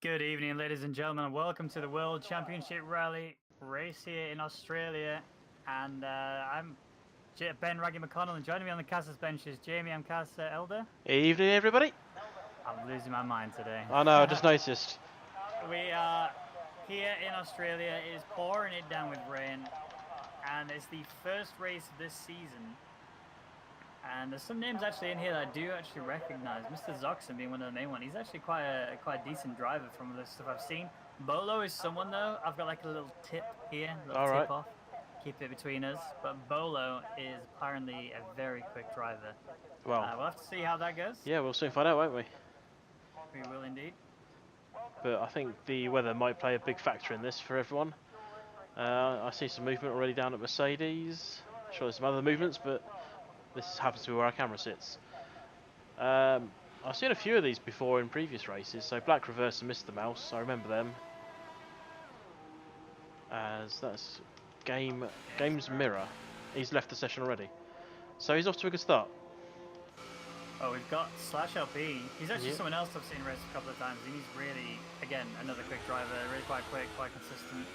Good evening, ladies and gentlemen, and welcome to the World Championship Rally race here in Australia. And I'm Ben Raggy McConnell, and joining me on the Casas bench is Jamie Amcasa Elder. Evening, everybody. I'm losing my mind today. I know, I just noticed. We are here in Australia. It is pouring it down with rain, and it's the first race of this season. And there's some names actually in here that I do actually recognize. Mr. Zoxon being one of the main ones. He's actually quite a decent driver from the stuff I've seen. Bolo is someone though. I've got like a little tip here, a little tip off. Keep it between us. But Bolo is apparently a very quick driver. Well, we'll have to see how that goes. Yeah, we'll soon find out, won't we? We will indeed. But I think the weather might play a big factor in this for everyone. I see some movement already down at Mercedes. I'm sure there's some other movements, but this happens to be where our camera sits. I've seen a few of these before in previous races. So Black Reverse and Mr. Mouse, I remember them. As that's Games Mirror. He's left the session already, so he's off to a good start. Oh, we've got Slash LP. He's actually someone else I've seen race a couple of times, and he's really, again, another quick driver, really quite quick, quite consistent.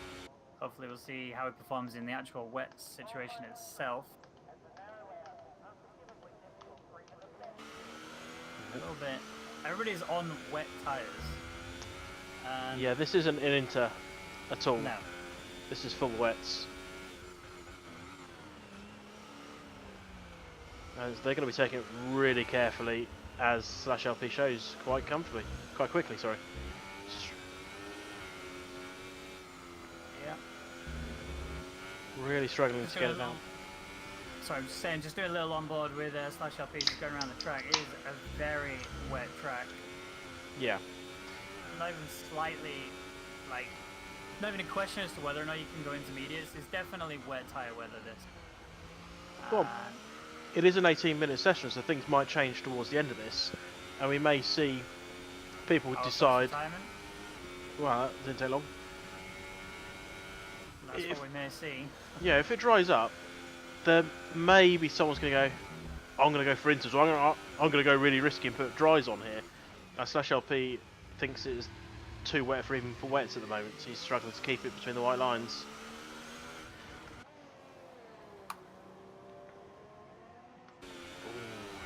Hopefully we'll see how he performs in the actual wet situation itself. A little bit. Everybody's on wet tyres. Yeah, this isn't an inter at all. No. This is full wets. And they're going to be taking it really carefully, as Slash LP shows quite quickly, sorry. Yeah. Really struggling to get it down. Sorry, I'm just saying, just doing a little on board with Slash LP just going around the track. It is a very wet track. Yeah. Not even slightly, like, not even a question as to whether or not you can go intermediates. It's definitely wet tyre weather, this. Well, it is an 18-minute session, so things might change towards the end of this. And we may see people decide... Well, that didn't take long. That's what we may see. Yeah, if it dries up, then maybe someone's going to go, I'm going to go for inters, or I'm going to go really risky and put dries on here. Slash LP thinks it is too wet for even for wets at the moment, so he's struggling to keep it between the white lines.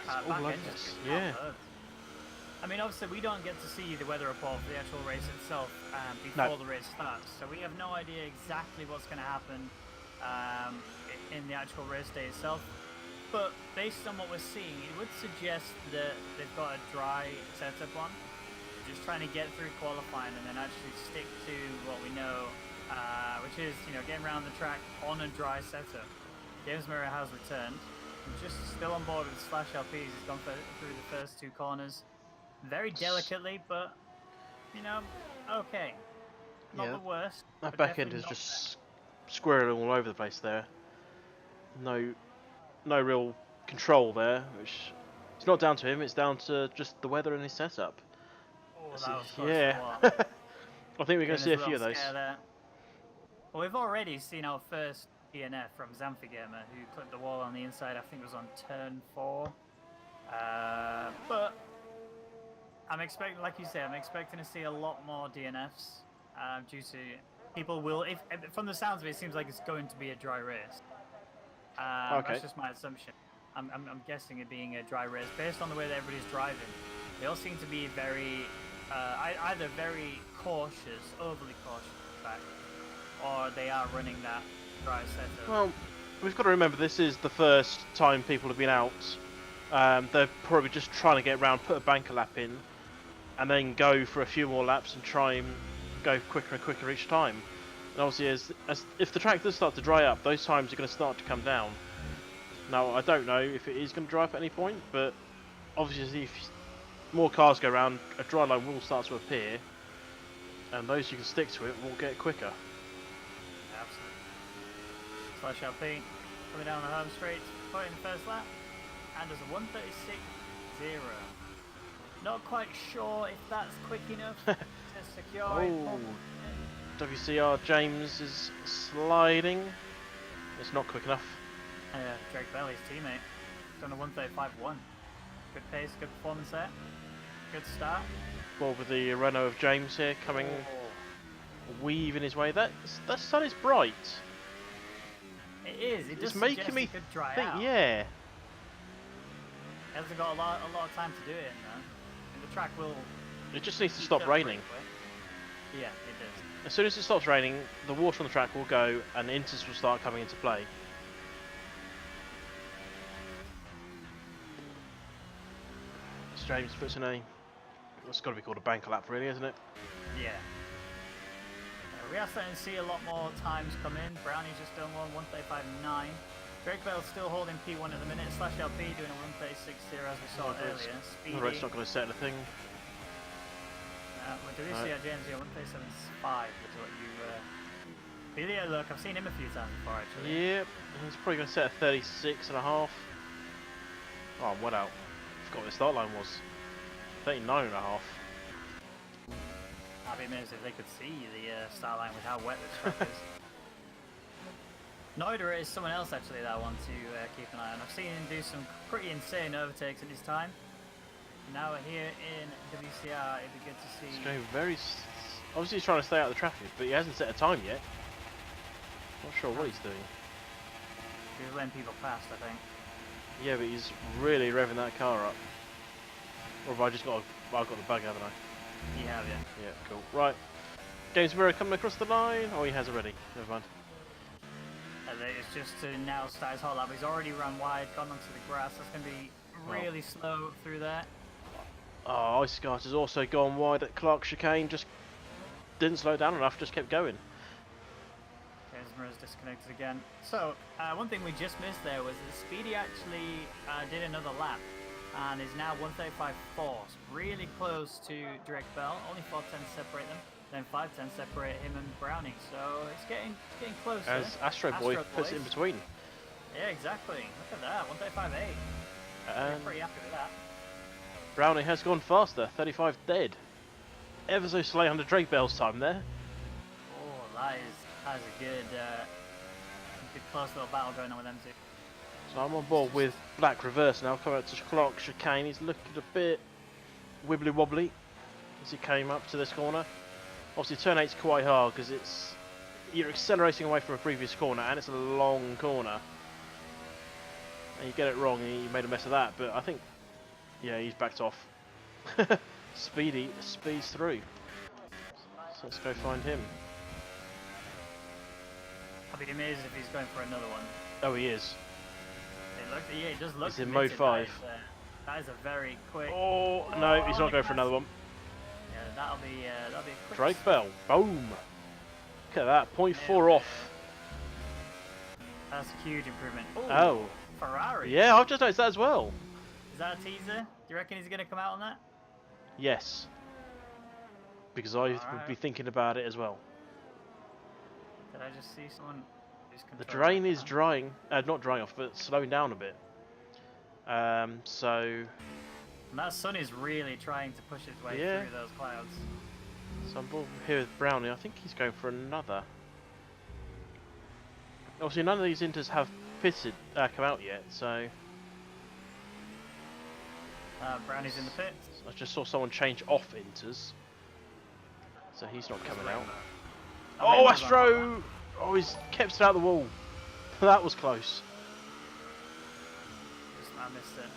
All like this. Yeah. I mean, obviously, we don't get to see the weather report for the actual race itself before the race starts, so we have no idea exactly what's going to happen in the actual race day itself. But based on what we're seeing, it would suggest that they've got a dry setup on. They're just trying to get through qualifying and then actually stick to what we know, which is, getting around the track on a dry setup. James Mirror has returned. I'm just still on board with Slash LPs. He's gone through the first two corners very delicately, but, okay. Not the worst. That back end is just squirreling all over the place there. No real control there, which it's not down to him, it's down to just the weather and his setup. Oh, that was close. Yeah. I think we're going to see a few of those. Well, we've already seen our first DNF from Zamfigema, who clipped the wall on the inside. I think it was on turn 4. But I'm expecting, like you say, I'm expecting to see a lot more DNFs due to people will. If from the sounds of it, it seems like it's going to be a dry race. Okay. That's just my assumption. I'm guessing it being a dry race based on the way that everybody's driving. They all seem to be very either very cautious, overly cautious, in fact, or they are running that dry setup. Well, we've got to remember this is the first time people have been out. They're probably just trying to get around, put a banker lap in, and then go for a few more laps and try and go quicker and quicker each time. And obviously, if the track does start to dry up, those times are going to start to come down. Now, I don't know if it is going to dry up at any point, but obviously if more cars go around, a dry line will start to appear, and those who can stick to it will get quicker. Absolutely. Slash LP coming down the home straight, putting the first lap, and there's a 1:36.0. Not quite sure if that's quick enough to secure it. WCR James is sliding. It's not quick enough. Yeah, Drake Belly's teammate. Done a 1:35.1. Good pace, good performance there. Good start. Well, with the Renault of James here coming, weaving his way. That sun is bright. It is. It It's does making suggest me it could dry think. out. Yeah. It hasn't got a lot of time to do it, though. And the track will. It just needs to heat stop up raining. pretty quick. Yeah, it does. As soon as it stops raining, the water on the track will go, and the inters will start coming into play. As James puts in a. It's got to be called a banker lap, really, isn't it? Yeah. We are starting to see a lot more times come in. Brownie's just done one, 1:35.9. Drake Bell's still holding P1 at the minute. Slash LB doing a 1:36.0 as we saw earlier. Speedy. The rate's not going to set anything. Well, do we see our James here? 1:37.5 is what you. Billy, look, I've seen him a few times before actually. Yep, he's probably going to set a 36.5. Oh, I'm well out. Forgot what the start line was. 39.5. I'd be amazed if they could see the start line with how wet this track is. Noida is someone else actually that I want to keep an eye on. I've seen him do some pretty insane overtakes in his time. Now we're here in WCR, it'd be good to see. He's going very. Obviously, he's trying to stay out of the traffic, but he hasn't set a time yet. Not sure what he's doing. He's letting people past, I think. Yeah, but he's really revving that car up. Or have I just got? I've got the bug, haven't I? You have, yeah. Yeah, cool. Right. James Mirror coming across the line. Oh, he has already. Never mind. It's just to now start his whole lap. He's already run wide, gone onto the grass. That's going to be really slow through there. Oh, Ice Cart has also gone wide at Clark Chicane. Just didn't slow down enough. Just kept going. James Mirror's disconnected again. So, one thing we just missed there was that Speedy actually did another lap. And is now 1:35.4, so really close to Drake Bell. Only 4 tenths separate them, then 5 tenths separate him and Browning. So it's getting closer. As Astro Boy puts it in between. Yeah, exactly. Look at that, 1:35.8. I'm pretty happy with that. Browning has gone faster, 35 dead. Ever so slightly under Drake Bell's time there. Oh, that is a good close little battle going on with them two. So I'm on board with Black Reverse now, coming out to Clark Chicane. He's looking a bit wibbly wobbly as he came up to this corner. Obviously turn 8's quite hard because you're accelerating away from a previous corner and it's a long corner. And you get it wrong and you made a mess of that, but I think, yeah, he's backed off. Speedy speeds through. So let's go find him. I'd be amazed if he's going for another one. Oh, he is. Yeah, it does look. He's in mode 5. That is a very quick. Oh no, he's not going for another one. Yeah, that'll be a quick. Drake Bell, boom! Look at that, 0.4 off. That's a huge improvement. Ooh, Oh, Ferrari. yeah, I've just noticed that as well. Is that a teaser? Do you reckon he's gonna come out on that? Yes, because I would be thinking about it as well. Did I just see someone? The drain is drying, not drying off, but slowing down a bit. So. And that sun is really trying to push its way through those clouds. So I'm bored here with Brownie. I think he's going for another. Obviously, none of these inters have come out yet, so. Brownie's in the pits. I just saw someone change off inters, so he's not coming out. Oh, Astro! Oh, he's kept it out of the wall. That was close. I missed it.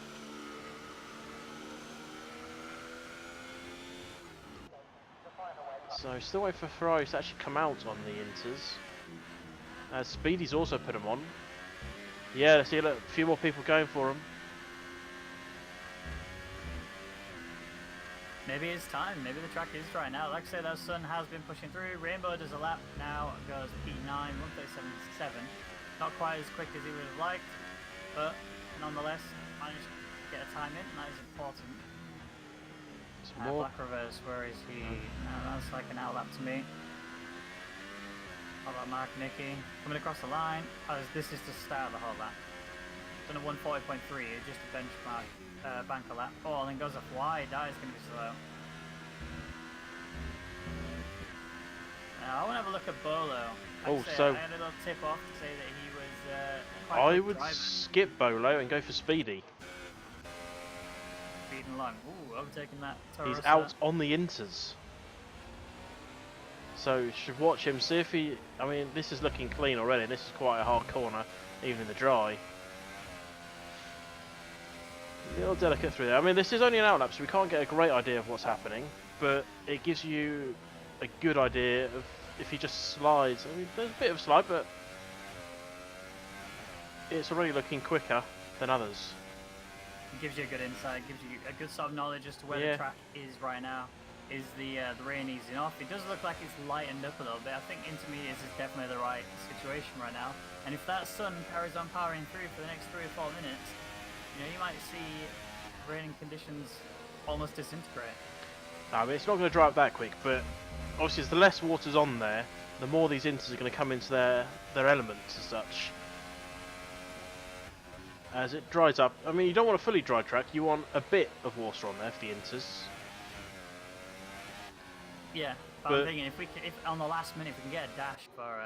So still waiting for Ferrari to actually come out on the inters. Speedy's also put them on. Yeah, let's see, look, a few more people going for him. Maybe it's time. Maybe the track is dry now. Like I said, that sun has been pushing through. Rainbow does a lap now. Goes P9, 1:37.7. Not quite as quick as he would have liked, but nonetheless, managed to get a time in, and that is important. Black Reverse, where is he? That's like an out lap to me. How about Mark Nicky? Coming across the line. This is to start the whole lap. Done a 1:40.3, just a benchmark banker lap. Oh, and then goes off wide. That is going to be slow. Now, I want to have a look at Bolo. I had a little tip off to say that he was quite I good would driving. skip Bolo and go for Speedy. speeding along. Ooh, overtaking that He's Torosa. out on the inters. So you should watch him, see if he... I mean, this is looking clean already. This is quite a hard corner, even in the dry. A little delicate through there. I mean, this is only an outlap, so we can't get a great idea of what's happening. But it gives you a good idea of if he just slides. I mean, there's a bit of a slide, but it's already looking quicker than others. It gives you a good insight, gives you a good sort of knowledge as to where Yeah. the track is right now. Is the rain easing off? It does look like it's lightened up a little bit. I think intermediates is definitely the right situation right now. And if that sun carries on powering through for the next 3 or 4 minutes, you know, you might see raining conditions almost disintegrate. I mean, it's not going to dry up that quick, but obviously as the less water's on there, the more these inters are going to come into their elements as such. As it dries up, I mean, you don't want a fully dry track, you want a bit of water on there for the inters. Yeah, but I'm thinking if on the last minute we can get a dash for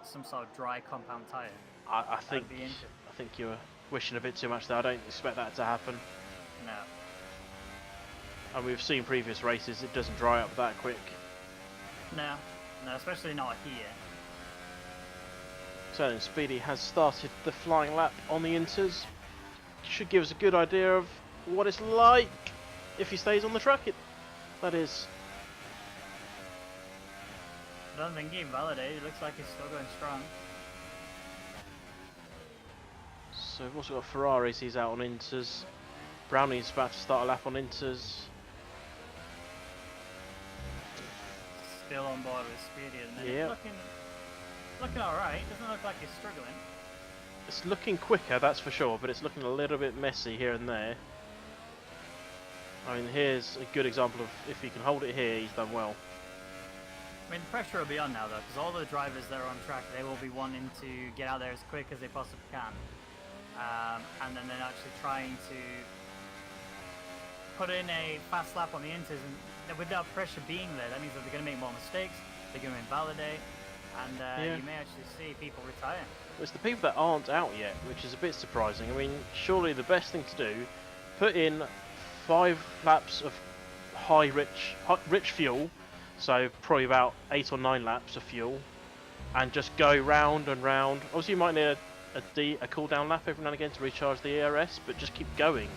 some sort of dry compound tyre. I think you're wishing a bit too much there. I don't expect that to happen. No. And we've seen previous races, it doesn't dry up that quick. No, especially not here. So then Speedy has started the flying lap on the inters. Should give us a good idea of what it's like if he stays on the track. That is. I don't think he invalidated. It looks like he's still going strong. So we've also got Ferraris, he's out on inters. Brownie's about to start a lap on inters. Still on board with Speedy at the minute. Yeah. Looking alright. Doesn't look like he's struggling. It's looking quicker, that's for sure, but it's looking a little bit messy here and there. I mean, here's a good example of if he can hold it here, he's done well. I mean, the pressure will be on now, though, because all the drivers that are on track, they will be wanting to get out there as quick as they possibly can. And then they're actually trying to put in a fast lap on the inters, and with that pressure being there, that means that they're going to make more mistakes, they're going to invalidate, and you may actually see people retire. Well, it's the people that aren't out yet, which is a bit surprising. I mean, surely the best thing to do, put in 5 laps of rich fuel, so probably about 8 or 9 laps of fuel, and just go round and round. Obviously you might need a cool down lap every now and again to recharge the ERS, but just keep going.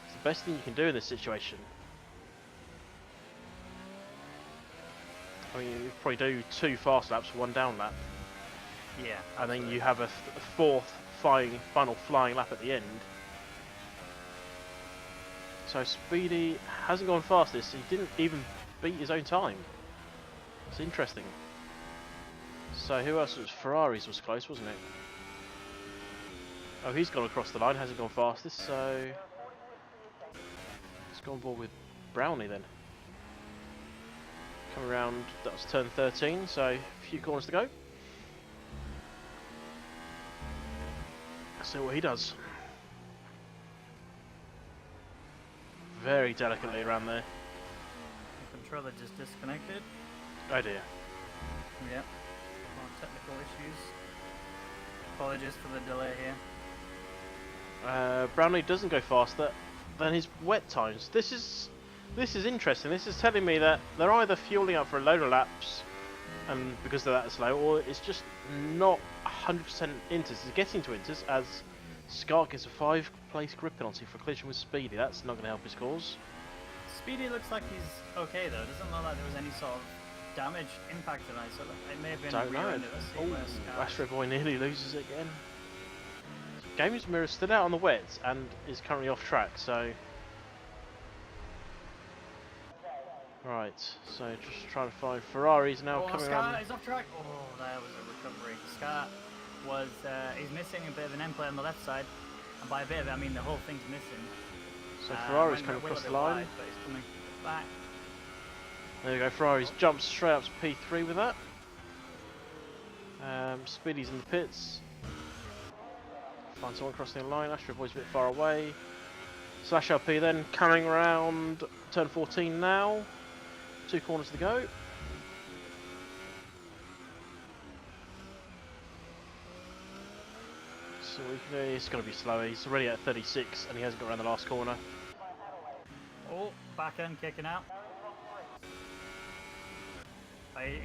It's the best thing you can do in this situation. I mean, you probably do 2 fast laps for 1 down lap. Yeah. And then you have a 4th final flying lap at the end. So Speedy hasn't gone fastest, he didn't even beat his own time. It's interesting. So who else was? Ferraris was close, wasn't it? Oh, he's gone across the line, hasn't gone fastest, so let's go on board with Brownie then. Come around, that was turn 13, so a few corners to go. Let's see what he does. Very delicately around there. The controller just disconnected. Oh dear. Yep. More technical issues. Apologies for the delay here. Brownlee doesn't go faster than his wet times. This is interesting. This is telling me that they're either fueling up for a load of laps, and because they're that slow, or it's just not 100% inters. It's getting to inters as Scar gets a 5-place grip penalty for collision with Speedy. That's not going to help his cause. Speedy looks like he's okay though. Doesn't look like there was any sort of damage impact tonight. So it may have been. Don't know. Oh, Astro Boy nearly loses it again. Games Mirror stood out on the wets and is currently off track, so... Right, so just trying to find Ferraris now coming around. Scott is off track. Oh, that was a recovery. Scott was, he's missing a bit of an end plate on the left side, and by a bit of it I mean the whole thing's missing. So Ferrari's coming across the line. Wide, but he's coming back. There we go, Ferrari's jumped straight up to P3 with that. Speedy's in the pits. Find someone crossing the line. Astro Boy's a bit far away. Slash LP then coming around turn 14 now. 2 corners to go. So he's going to be slower. He's already at 36 and he hasn't got around the last corner. Oh, back end kicking out.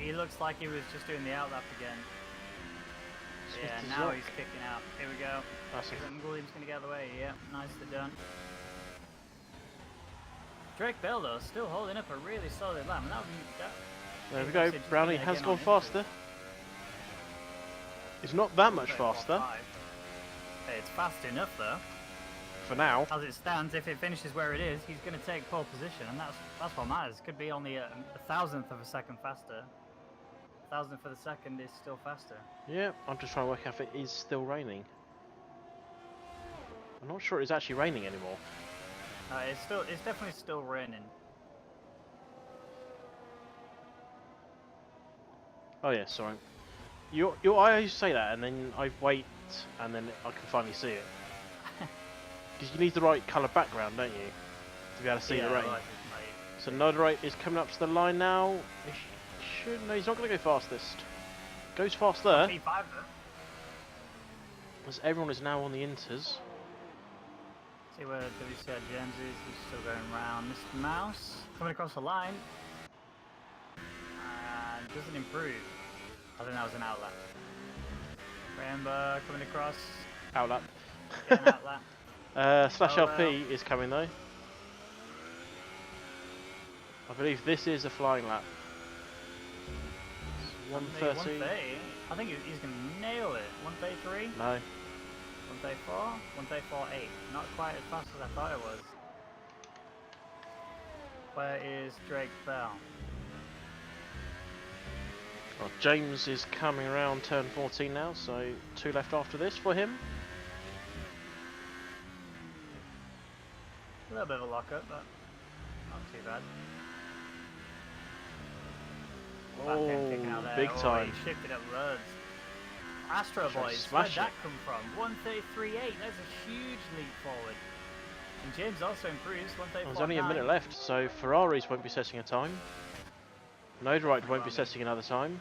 He looks like he was just doing the outlap again. Yeah, now he's kicking out. Here we go. Williams going to get out of the way. Yeah, nicely done. Drake Bell, though, still holding up a really solid lap. There we go. Brownie has gone faster. It's not that much faster. It's fast enough, though. For now. As it stands, if it finishes where it is, he's going to take pole position, and that's what matters. Could be only a thousandth of a second faster. A thousandth of a second is still faster. Yeah, I'm just trying to work out if it is still raining. I'm not sure it's actually raining anymore. It's definitely still raining. Oh yeah, sorry. I used to say that, and then I wait, and then I can finally see it. Because you need the right colour background, don't you, to be able to see the rain. Right. So Nodorite is coming up to the line now. No, he's not going to go fastest. Goes fast there. P5 though. As everyone is now on the inters. See where WCR James is. He's still going round. Mr. Mouse coming across the line. And doesn't improve. I think that was an outlap. Rainbow coming across. Outlap. Yeah, an outlap. Slash LP is coming though. I believe this is a flying lap. 130. I think he's going to nail it. 133? No. 134? 134.8. Not quite as fast as I thought it was. Where is Drake Bell? Well, James is coming around turn 14 now, so 2 left after this for him. A little bit of a lockup, but not too bad. Oh, big time. He shifted up loads. Astro Boys, where'd that come from? 133.8, that's a huge leap forward. And James also improves, 134.9. There's only a minute left, so Ferraris won't be setting a time. Nodorite won't be setting another time.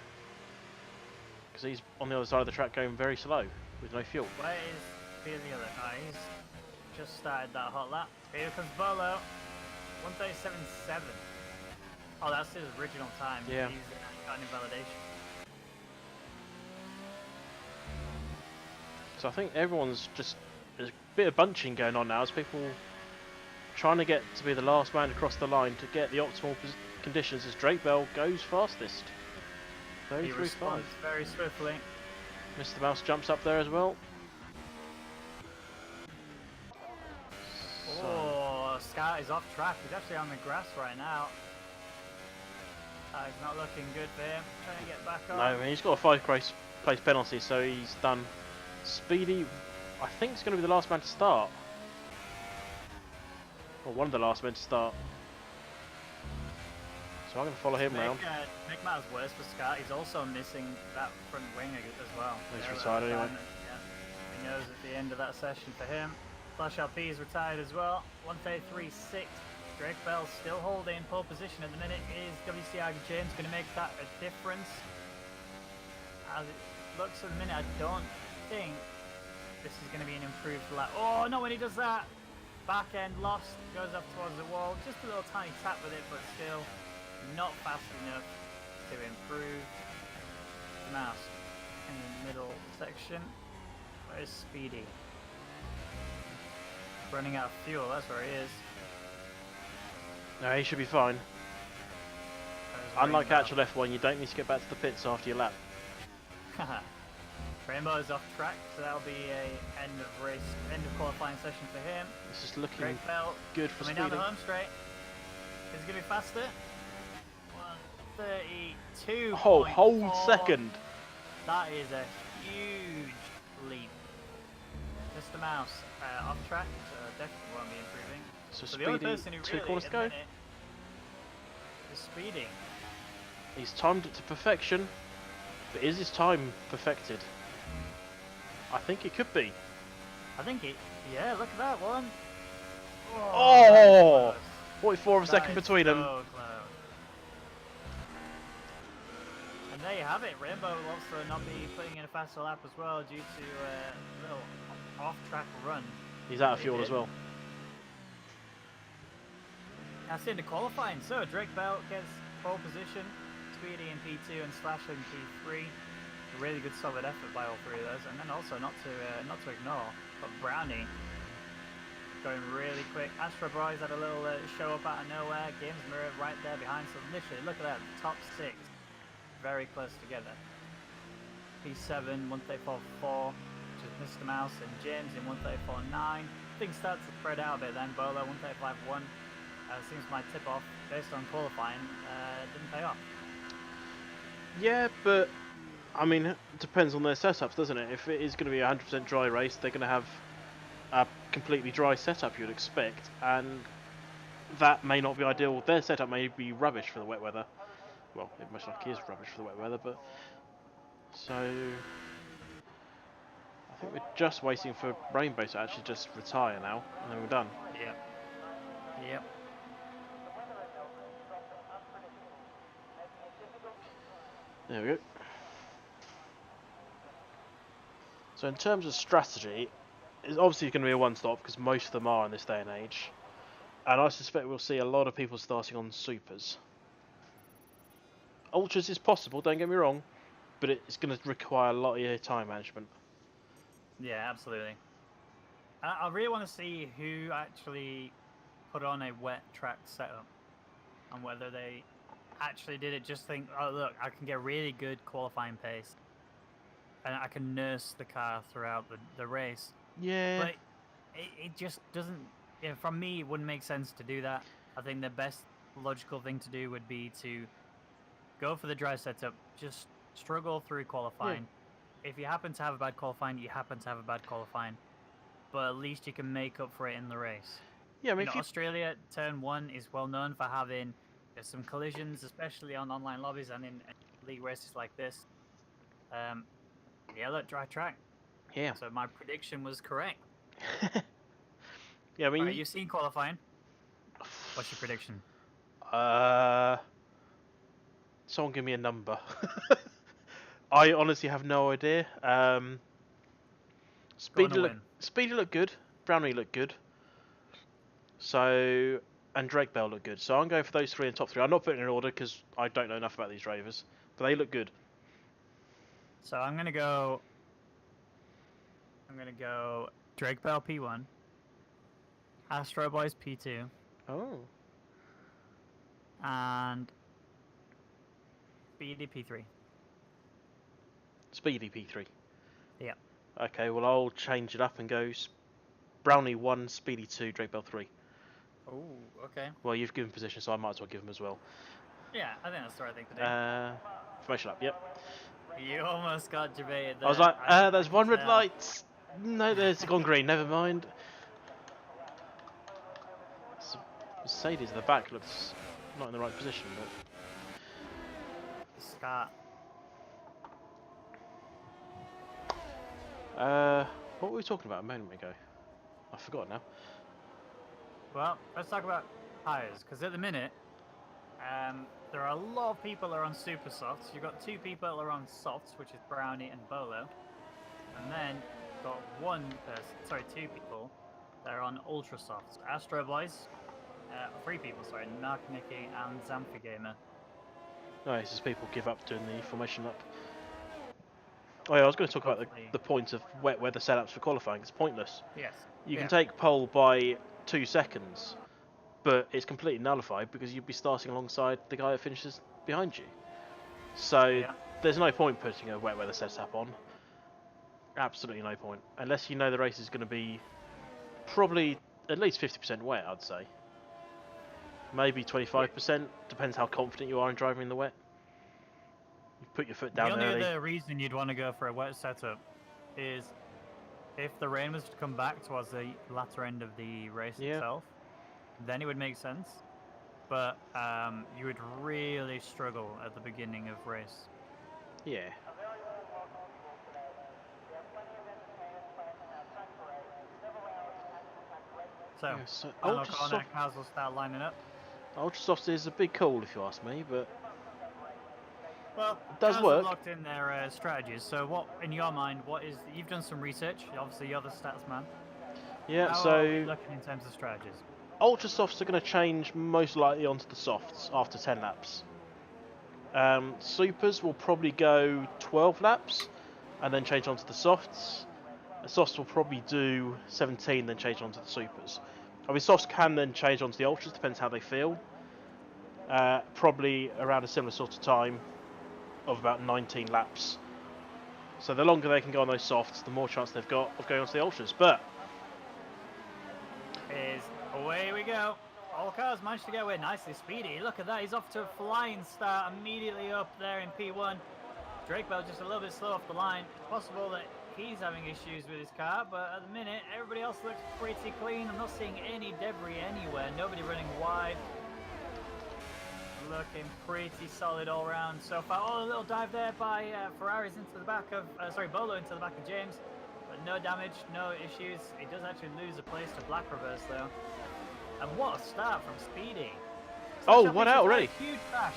Because he's on the other side of the track going very slow, with no fuel. Where is the other guy? He's just started that hot lap. Here comes Bolo. 137.7. Oh, that's his original time. Yeah. He's got an invalidation. So I think everyone's just, there's a bit of bunching going on now as people trying to get to be the last man across the line to get the optimal conditions as Drake Bell goes fastest. He responds very swiftly. Mr. Mouse jumps up there as well. Oh, Scott is off track. He's actually on the grass right now. He's not looking good for him. Trying to get back on. No, I mean, he's got a 5 place penalty, so he's done. Speedy, I think, is going to be the last man to start. Or one of the last men to start. So I'm going to follow him round. Make matters worse for Scott, he's also missing that front wing as well. He's retired anyway. Yeah. He knows at the end of that session for him. Flash LP is retired as well. 133.6. Drake Bell still holding pole position at the minute. Is WCR James going to make that a difference? As it looks at the minute, I don't think this is going to be an improved lap. Oh no, when he does that, back end lost, goes up towards the wall. Just a little tiny tap with it, but still not fast enough to improve. Mouse in the middle section. Where's Speedy? Running out of fuel, that's where he is. No, he should be fine. Unlike actual F1, you don't need to get back to the pits after your lap. Rainbow is off track, so that'll be a end of qualifying session for him. This is looking good for Speedy. Coming down the home straight. Is it going to be faster? 132. Oh, whole second. That is a huge leap. Mr. Mouse off track, so definitely won't be improving. So the only person who 2 really corners to go. Is speeding. He's timed it to perfection, but is his time perfected? I think it could be. I think it. Yeah, look at that one. Oh! 44 of a second between them. Close. And there you have it. Rainbow will also not be putting in a faster lap as well due to a little off-track run. He's out of fuel as well. That's into qualifying. So Drake Bell gets pole position, Speedy in P2 and Slasher in P3. A really good solid effort by all three of those. And then also not to ignore, but Brownie going really quick. Astro Boys had a little show up out of nowhere. Games Mirror right there behind. So literally, look at that, top 6, very close together. P7 134.4, which is Mr. Mouse and James in 134.9. Things start to spread out a bit then. Bolo 135.1. Seems my tip off based on qualifying didn't pay off. Yeah, but I mean, it depends on their setups, doesn't it? If it is going to be a 100% dry race, they're going to have a completely dry setup, you'd expect, and that may not be ideal. Their setup may be rubbish for the wet weather. Well, it most likely is rubbish for the wet weather, but so I think we're just waiting for Rainbow to actually just retire now, and then we're done. Yep. Yep. There we go. So in terms of strategy, it's obviously going to be a one-stop because most of them are in this day and age. And I suspect we'll see a lot of people starting on supers. Ultras is possible, don't get me wrong, but it's going to require a lot of your time management. Yeah, absolutely. I really want to see who actually put on a wet track setup and whether they actually did it just think, oh look, I can get really good qualifying pace and I can nurse the car throughout the race. Yeah. But it just doesn't, from me, it wouldn't make sense to do that. I think the best logical thing to do would be to go for the dry setup, just struggle through qualifying. Yeah. If you happen to have a bad qualifying, you happen to have a bad qualifying. But at least you can make up for it in the race. Yeah, I mean, Australia Turn 1 is well known for having some collisions, especially on online lobbies and in league races like this. Yeah, look, dry track. Yeah. So my prediction was correct. Yeah, I mean, right, you've seen qualifying. What's your prediction? Someone give me a number. I honestly have no idea. Speedy looked good. Brownie looked good. So, and Drake Bell looked good. So I'm going for those three in top 3. I'm not putting in order because I don't know enough about these drivers, but they look good. So I'm gonna go Drake Bell P1, Astro Boys P2. Oh. And Speedy P3. Speedy P3. Yeah. Okay, well I'll change it up and go Brownie 1, Speedy 2, Drake Bell 3. Oh, okay. Well, you've given position, so I might as well give them as well. Yeah, I think that's the right thing to do. Formation up, yep. You almost got debated there. I was like, there's one red light. No, there's gone green, never mind. Mercedes at the back looks not in the right position, but... Scott. What were we talking about a moment ago? I forgot now. Well, let's talk about tyres, because at the minute, there are a lot of people that are on super softs. You've got 2 people that are on softs, which is Brownie and Bolo. And then you've got 2 people that are on ultra softs. Astro Boys, 3 people, sorry, Narc Nicky and Zamfi Gamer. Nice, as people give up doing the formation up. Oh yeah, I was going to talk about the point of wet weather setups for qualifying. It's pointless. Yes. You can take pole by 2 seconds, but it's completely nullified because you'd be starting alongside the guy that finishes behind you. So there's no point putting a wet weather setup on. Absolutely no point. Unless you know the race is going to be probably at least 50% wet, I'd say. Maybe 25%, depends how confident you are in driving in the wet. You put your foot down early. The only other reason you'd want to go for a wet setup is if the rain was to come back towards the latter end of the race itself, then it would make sense. But you would really struggle at the beginning of race. Yeah. So corner cars will start lining up. Ultrasoft is a big call if you ask me, but well, it does work. Locked in their strategies. So, what in your mind? What is? You've done some research. Obviously, you're the stats man. Yeah. How so are we looking in terms of strategies. Ultra softs are going to change most likely onto the softs after 10 laps. Supers will probably go 12 laps and then change onto the softs. The softs will probably do 17, then change onto the supers. I mean, softs can then change onto the ultras, depends how they feel. Probably around a similar sort of time of about 19 laps. So the longer they can go on those softs, the more chance they've got of going onto the ultras. But away we go. All cars managed to get away nicely. Speedy, look at that. He's off to a flying start immediately up there in P1. Drake Bell just a little bit slow off the line. Possible that he's having issues with his car, but at the minute, everybody else looks pretty clean. I'm not seeing any debris anywhere. Nobody running wide. Looking pretty solid all round so far. Oh, a little dive there by Ferraris into the back of, Bolo into the back of James. But no damage, no issues. He does actually lose a place to Black Reverse though. And what a start from Speedy. oh, what out already? Huge crash.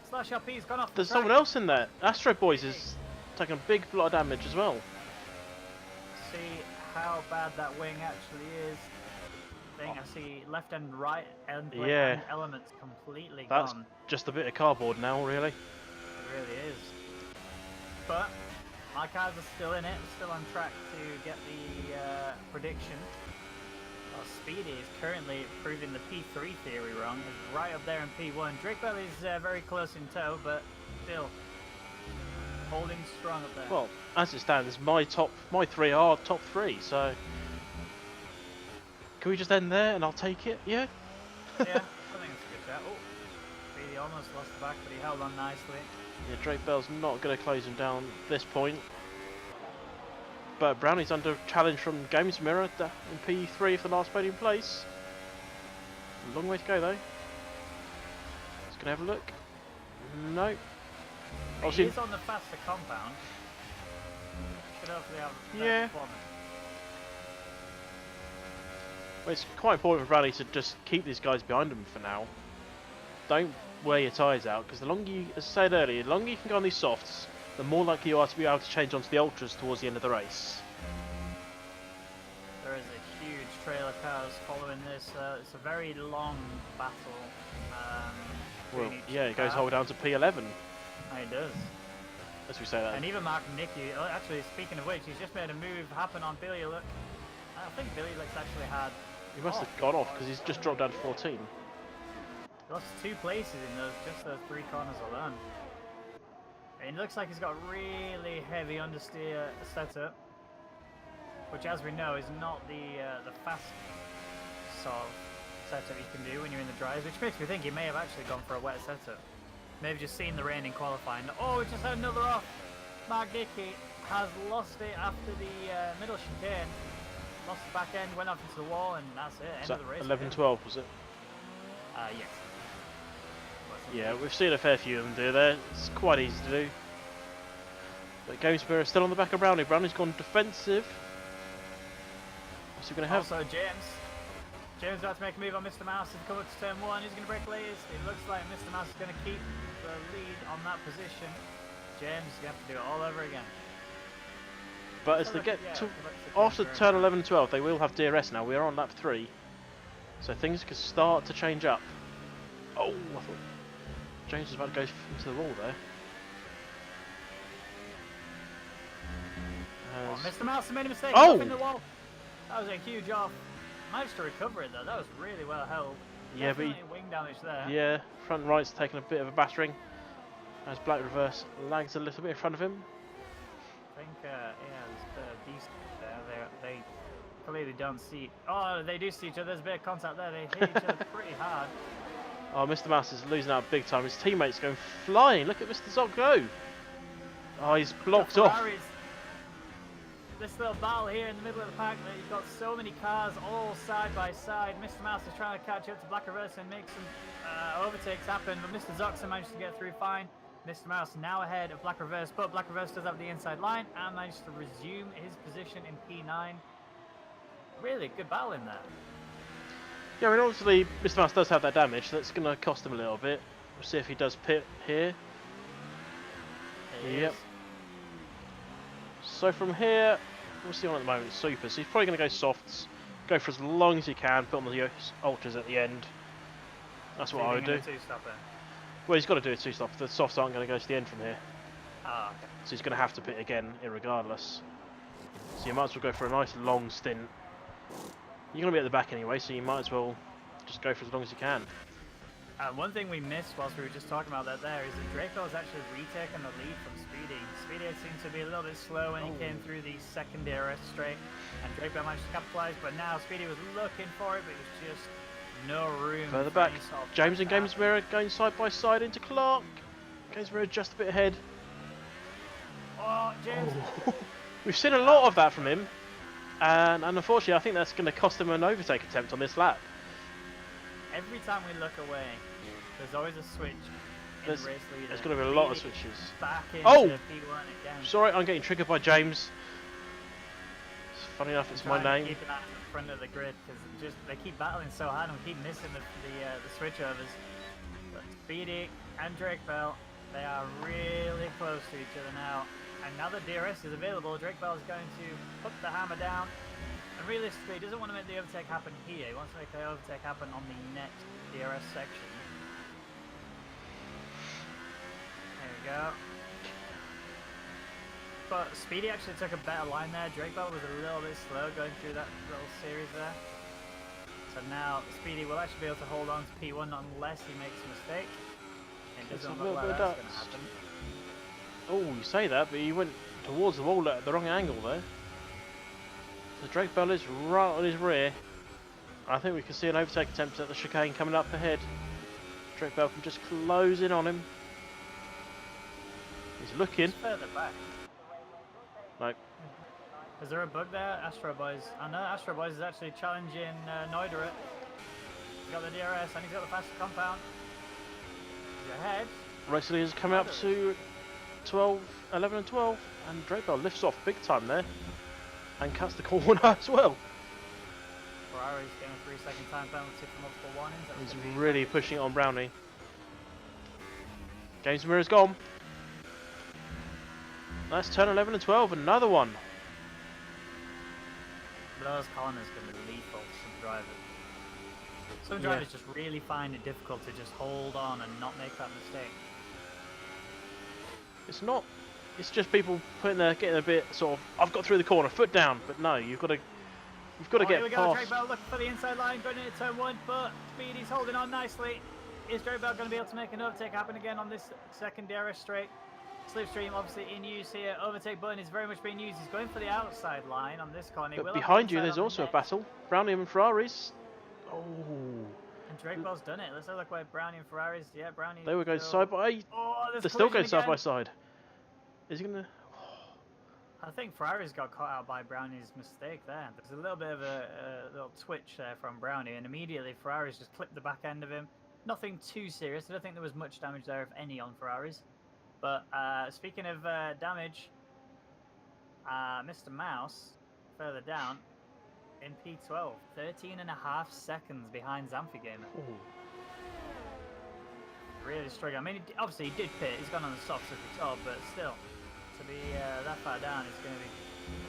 Slash LP's gone off. There's someone else in there. Astro Boys is taking a big lot of damage as well. See how bad that wing actually is. I see left and right and elements completely That's gone. just a bit of cardboard now, really. It really is. But my cars are still in it. Still on track to get the prediction. Well, Speedy is currently proving the P3 theory wrong. He's right up there in P1. Drake Bell is very close in tow, but still holding strong up there. Well, as it stands, my three are top three, so can we just end there and I'll take it? Yeah? Yeah, I think it's a good shot. Oh, Speedy almost lost the back, but he held on nicely. Yeah, Drake Bell's not going to close him down at this point. But Brownie's under challenge from Games Mirror in P3 for the last podium place. A long way to go though. Just going to have a look. No. He is on the faster compound. Should hopefully have yeah. performance. Well, it's quite important for Brownie to just keep these guys behind him for now. Don't wear your tyres out, because the longer you, as I said earlier, the longer you can go on these softs, the more likely you are to be able to change onto the ultras towards the end of the race. There is a huge trail of cars following this. It's a very long battle. Well, yeah, it goes all down to P11. It does. As we say that. And even Mark Nicky, actually, speaking of which, he's just made a move happen on Billy. Look, I think Billy looks actually had. He must have gone off because he's just dropped down to 14. He lost 2 places in just those 3 corners alone. And it looks like he's got really heavy understeer setup, which, as we know, is not the fast sort of setup you can do when you're in the dries, which makes me think he may have actually gone for a wet setup. Maybe just seen the rain in qualifying. Oh, we just had another off. Mark Dickey has lost it after the middle chicane. Lost the back end, went off into the wall, and that's it. End of the race. 11-12 was it? Yes. Yeah, we've seen a fair few of them do there. It's quite easy to do. But Games Mirror is still on the back of Brownie. Brownie's gone defensive. What's he going to have? Also, James about to make a move on Mr. Mouse to come up to turn 1. He's going to break latest. It looks like Mr. Mouse is going to keep the lead on that position. James is going to have to do it all over again. But as they get to after turn 11-12, they will have DRS now. We are on lap 3, so things can start to change up. Oh, I thought James was about to go into the wall there. Mr. Mouse made a mistake. Oh! Up in the wall. That was a huge off. Managed to recover it though. That was really well held. Yeah, definitely wing damage there. Yeah, front right's taken a bit of a battering. As Black Reverse lags a little bit in front of him. I think, yeah, there's decent there. They clearly don't see. Oh, they do see each other. There's a bit of contact there. They hit each other pretty hard. Oh, Mr. Mouse is losing out big time. His teammate's going flying. Look at Mr. Zoc go. Oh, he's blocked off. This little battle here in the middle of the pack, you've got so many cars all side by side. Mr. Mouse is trying to catch up to Black Reverse and make some overtakes happen, but Mr. Zox managed to get through fine. Mr. Mouse now ahead of Black Reverse, but Black Reverse does have the inside line and managed to resume his position in P9. Really good battle in there. Yeah, I mean, obviously Mr. Mouse does have that damage, so that's going to cost him a little bit. We'll see if he does pit here. Yep. So from here, we'll see on at the moment, super. So he's probably going to go softs Go for as long as you can. Put on the ultras at the end. That's what I would do. Well, he's got to do a 2-stop. The softs aren't going to go to the end from here. Ah, okay. So he's going to have to pit again, irregardless. So you might as well go for a nice long stint. You're going to be at the back anyway, so you might as well just go for as long as you can. One thing we missed whilst we were just talking about that there is that Draco has actually retaken the lead from Speedy. Speedy seemed to be a little bit slow when he came through the second DRS straight, and Draco managed to capitalise, but now Speedy was looking for it, but it was just no room. Further back, James and Games Mirror going side by side into Clark. Games Mirror just a bit ahead. Oh, James! Oh. We've seen a lot of that from him, and unfortunately I think that's going to cost him an overtake attempt on this lap. Every time we look away, there's always a switch in the race leader. There's going to be a lot of switches. Back into oh! P1 again. Sorry, I'm getting triggered by James. Funny enough, it's my name. Keep an eye in front of the grid because just they keep battling so hard and we keep missing the switchovers. But Speedy and Drake Bell, they are really close to each other now. And now that DRS is available, Drake Bell is going to put the hammer down. And realistically, he doesn't want to make the overtake happen here. He wants to make the overtake happen on the next DRS section. There we go. But Speedy actually took a better line there. Drake Bell was a little bit slow going through that little series there. So now Speedy will actually be able to hold on to P1 unless he makes a mistake. It doesn't look like that's going to happen. Oh, you say that, but he went towards the wall at the wrong angle there. So Drake Bell is right on his rear. I think we can see an overtake attempt at the chicane coming up ahead. Drake Bell can just close in on him. He's looking. He's further back. Nope. Is there a bug there? Astro Boys. I know Astro Boys is actually challenging Noiderit. He's got the DRS and he's got the fastest compound. He's ahead. Race leaders coming up to 11 and 12, and Drake Bell lifts off big time there and cuts the corner as well. Ferrari's getting a 3-second time penalty for multiple warnings. He's really pushing it on Brownie. Games Mirror's gone. That's turn 11 and 12, another one. Those corners can be lethal to some drivers. Some drivers just really find it difficult to just hold on and not make that mistake. It's not. It's just people getting a bit sort of. I've got through the corner, foot down, but no, you've got to get here we go, past. Drake Bell looking for the inside line, going into turn 1, but Speedy's holding on nicely. Is Drake Bell going to be able to make an overtake happen again on this second DRS straight? Slipstream obviously in use here. Overtake button is very much being used. He's going for the outside line on this corner. But behind you, there's also a battle. Brownie and Ferraris. Oh. And Drake Bell's done it. Let's have a look where Brownie and Ferraris. Yeah, Brownie. They were going side by. Oh, they're still going side by side. Is he gonna? I think Ferrari's got caught out by Brownie's mistake there. There's a little bit of a little twitch there from Brownie, and immediately Ferrari's just clipped the back end of him. Nothing too serious. I don't think there was much damage there, if any, on Ferraris. But speaking of damage, Mr. Mouse, further down, in P12, 13.5 seconds behind Zamfigamer. Really struggling. I mean, obviously he did pit. He's gone on the softs at the top, but still, to be that far down is going to be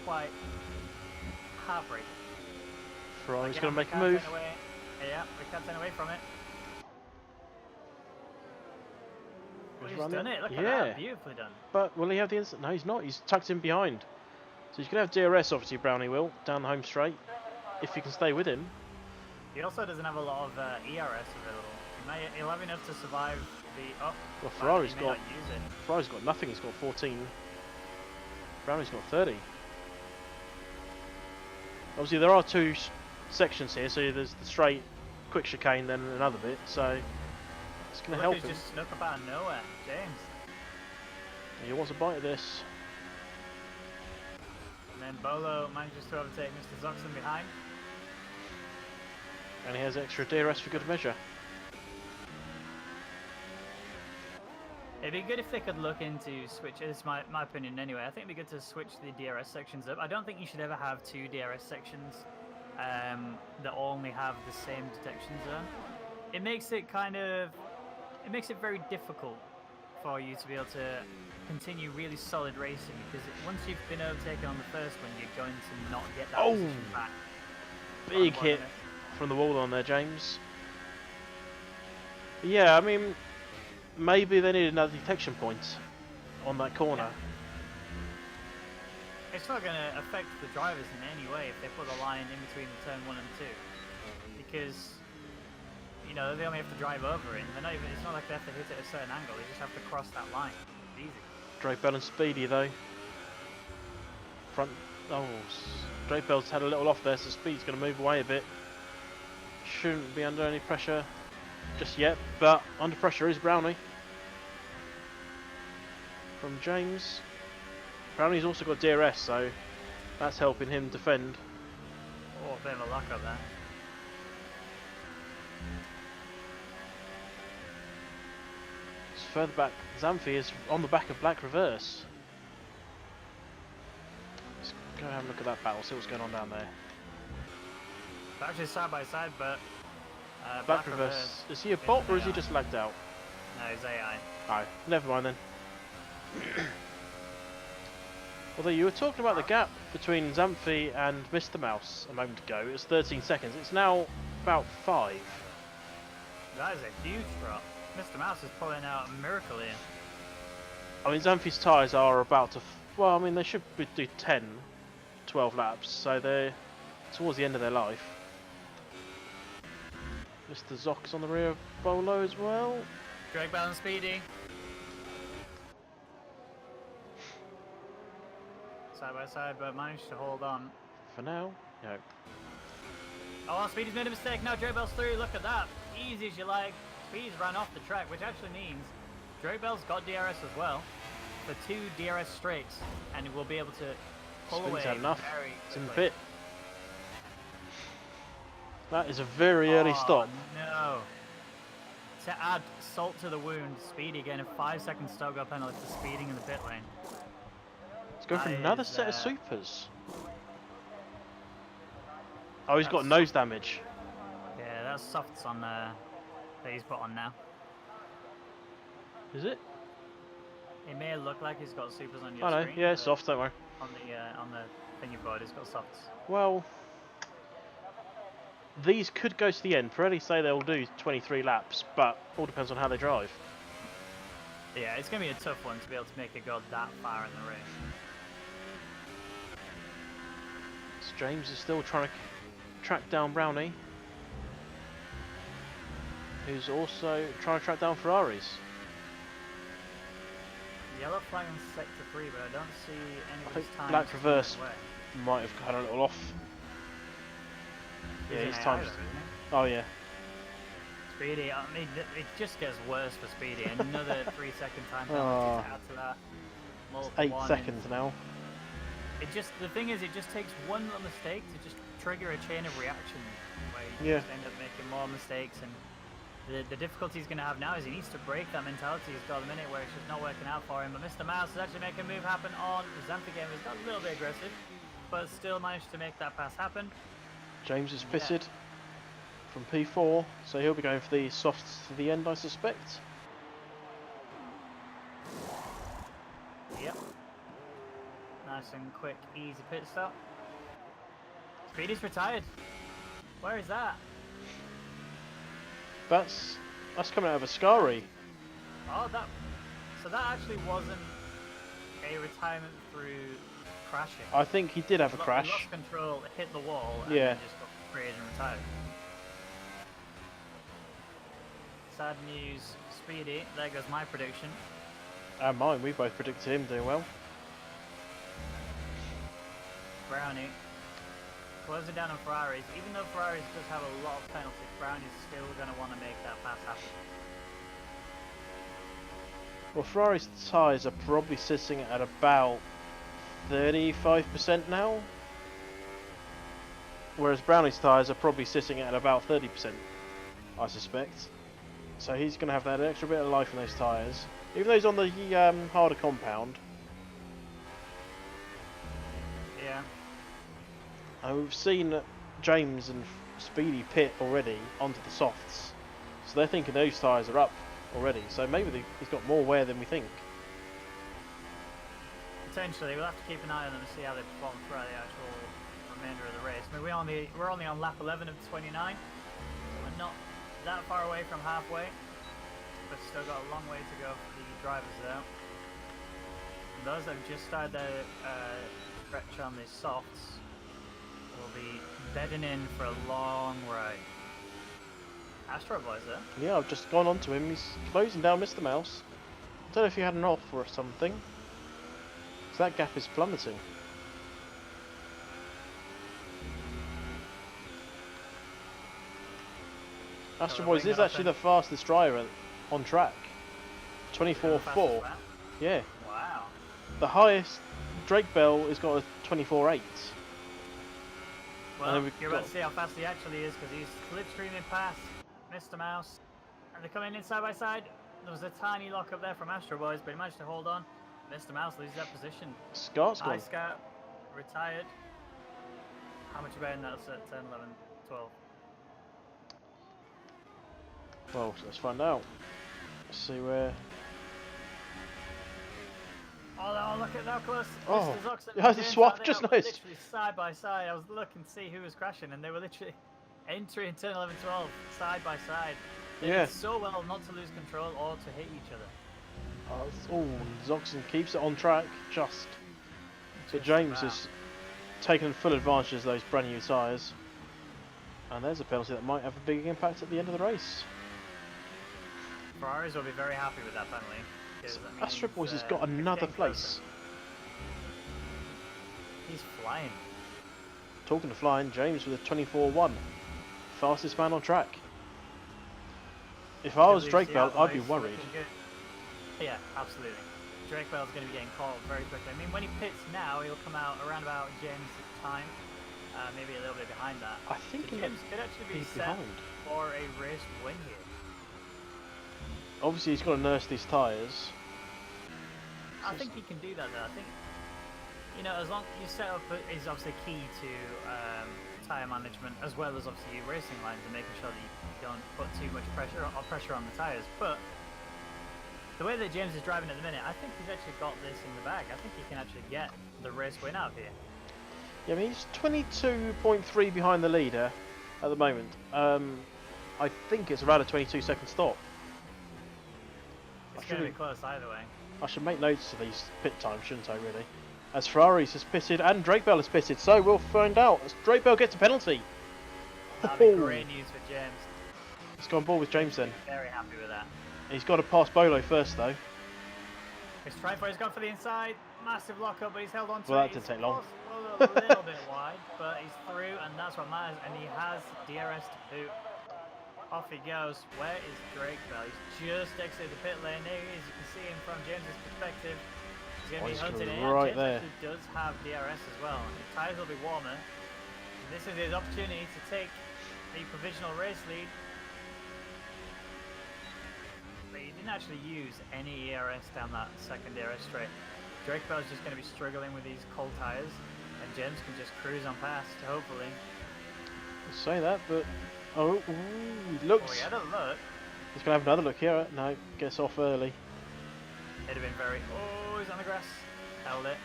quite heartbreaking. Ferrari's going to make a move. Yeah, we can't turn away from it. He's done it. Look at that. Beautifully done. But will he have the instant? No, he's not. He's tucked in behind. So he's going to have DRS, obviously, Brownie will, down the home straight, if he can stay with him. He also doesn't have a lot of ERS available. He'll have enough to survive the... Oh, well, Ferrari's got nothing. He's got 14. Brownie's got 30. Obviously, there are two sections here. So there's the straight, quick chicane, then another bit. So it's going to help him. Just snuck up out of nowhere, James. He wants a bite of this. And then Bolo manages to overtake Mr. Zoxon behind. And he has extra DRS for good measure. It'd be good if they could look into switch. This is my opinion anyway. I think it'd be good to switch the DRS sections up. I don't think you should ever have two DRS sections that only have the same detection zone. It makes it very difficult for you to be able to continue really solid racing, because once you've been overtaken on the first one, you're going to not get that position back. Big hit from the wall on there, James. Yeah, I mean, maybe they need another detection point on that corner. Yeah. It's not going to affect the drivers in any way if they put a line in between turn 1 and 2, because you know they only have to drive over it. They're not even. It's not like they have to hit it at a certain angle. They just have to cross that line. It's easy. Drake Bell and Speedy though. Front. Oh, Drake Bell's had a little off there, so Speed's going to move away a bit. Shouldn't be under any pressure just yet, but under pressure is Brownie from James. Brownie's also got DRS, so that's helping him defend. Oh, a bit of a luck up there. It's further back. Xanthi is on the back of Black Reverse. Let's go have a look at that battle, see what's going on down there. They're actually side by side, but Black Reverse. Is he a bot or is he just lagged out? No, he's AI. Oh, never mind then. Although you were talking about the gap between Xanthi and Mr. Mouse a moment ago, it was 13 seconds. It's now about 5. That is a huge drop. Mr. Mouse is pulling out a miracle here. I mean, Xanthi's tyres are about to... well, I mean, they should do 10, 12 laps, so they're towards the end of their life. Mr. Zock's on the rear of Bolo as well. Drake Bell and Speedy. Side by side, but managed to hold on. For now, no. Oh, Speedy's made a mistake. Now Drake Bell's through. Look at that. Easy as you like. Speedy's ran off the track, which actually means Drake Bell's got DRS as well for 2 DRS straights, and he will be able to pull Speed's away had enough. very It's in the quickly. pit. That is a very early stop. No. To add salt to the wound, Speedy getting a 5-second stop-go penalty for speeding in the pit lane. Let's go for That another is, set of supers. Oh, he's got nose damage. Yeah, that's softs on that he's put on now. Is it? It may look like he's got supers on your I know. screen. Yeah, it's soft. Don't worry. On the thingy board, he's got softs. Well, these could go to the end. Pirelli say they'll do 23 laps, but all depends on how they drive. Yeah, it's going to be a tough one to be able to make it go that far in the race. So James is still trying to track down Brownie, who's also trying to track down Ferraris. Yellow flag in sector 3, but I don't see I anybody's think time. Black Reverse might have had a little off. Yeah, his time's... oh yeah. Speedy, I mean, it just gets worse for Speedy. Another 3-second time penalty Oh. to add to that. It's Multiple 8 seconds now. The thing is, it just takes one little mistake to just trigger a chain of reaction where you just end up making more mistakes. And the difficulty he's going to have now is he needs to break that mentality he's got a minute where it's just not working out for him. But Mr. Mouse is actually making a move happen on the Xanthi game. He's got a little bit aggressive, but still managed to make that pass happen. James is pitted from P4, so he'll be going for the softs to the end, I suspect. Yep. Nice and quick, easy pit stop. Speedy's retired. Where is that? That's coming out of Ascari. Oh, so that actually wasn't a retirement through crashing. I think he did have a He crash. lost control, hit the wall, and Yeah. then just got created and retired. Sad news, Speedy. There goes my prediction. And mine, we both predicted him doing well. Brownie closing down on Ferraris. Even though Ferraris does have a lot of penalties, Brownie's still going to want to make that pass happen. Well, Ferrari's tyres are probably sitting at about 35% now, whereas Brownie's tyres are probably sitting at about 30%, I suspect. So he's going to have that extra bit of life in those tyres, even though he's on the harder compound. Yeah. And we've seen James and Speedy pit already onto the softs, so they're thinking those tyres are up already. So maybe he's got more wear than we think. Potentially, we'll have to keep an eye on them and see how they perform throughout the actual remainder of the race. I mean, we're only on lap 11 of 29, so we're not that far away from halfway, but still got a long way to go for the drivers there. And those that have just started their stretch on the softs will be bedding in for a long ride. Astro Boy's there. Yeah, I've just gone on to him. He's closing down Mr. Mouse. I don't know if he had an off or something. So that gap is plummeting. Astro Boys is actually the fastest driver on track. 24.4. Yeah. Wow. The highest, Drake Bell has got a 24.8. Well, you're about to see how fast he actually is because he's slipstreaming past Mr. Mouse. And they're coming in side by side. There was a tiny lock up there from Astro Boys, but he managed to hold on. Mr. Mouse loses that position. Scott's gone. Scout retired. How much better than that at 10, 11, 12? Well, let's find out. Let's see where. Oh, look at that close. Oh, Mr. Zoxon yeah, the swap just noticed. Literally side by side. I was looking to see who was crashing, and they were literally entering turn 11, 12 side by side. They did so well not to lose control or to hit each other. Oh, Zoxon keeps it on track, just. But James has taken full advantage of those brand new tyres. And there's a penalty that might have a big impact at the end of the race. Ferraris will be very happy with that penalty. Astro Boys has got another place. He's flying. Talking to flying, James with a 24.1. Fastest man on track. If I was Drake Bell, I'd be worried. Yeah, absolutely. Drake Bell's going to be getting caught very quickly. I mean, when he pits now, he'll come out around about James' time. Maybe a little bit behind that. I think so James could actually be set for a race win here. Obviously, he's got to nurse these tyres. I think he can do that though. I think, you know, as long as your setup is obviously key to tyre management, as well as obviously your racing lines and making sure that you don't put too much pressure on the tyres. But the way that James is driving at the minute, I think he's actually got this in the bag. I think he can actually get the race win out here. Yeah, I mean, he's 22.3 behind the leader at the moment. I think it's around a 22-second stop. It's going to be close either way. I should make notes of these pit times, shouldn't I, really? As Ferraris has pitted and Drake Bell has pitted, so we'll find out as Drake Bell gets a penalty. That'd be great news for James. He's gone ball with James then. Very happy with that. He's got to pass Bolo first, though. His tripod has gone for the inside. Massive lockup, but he's held on to it. Well, that didn't take long. A little bit wide, but he's through, and that's what matters. And he has DRS to boot. Off he goes. Where is Drake Bell? He's just exited the pit lane. There he is. You can see him from James's perspective. He's going to be hunted in. Right James there. actually does have DRS as well. His tyres will be warmer. And this is his opportunity to take the provisional race lead. But he didn't actually use any ERS down that second DRS straight. Drake Bell's just going to be struggling with these cold tyres, and James can just cruise on past, hopefully. I'll say that, but he looks. Oh, he had a look. He's going to have another look here. No, gets off early. It'd have been very. Oh, he's on the grass. Held it.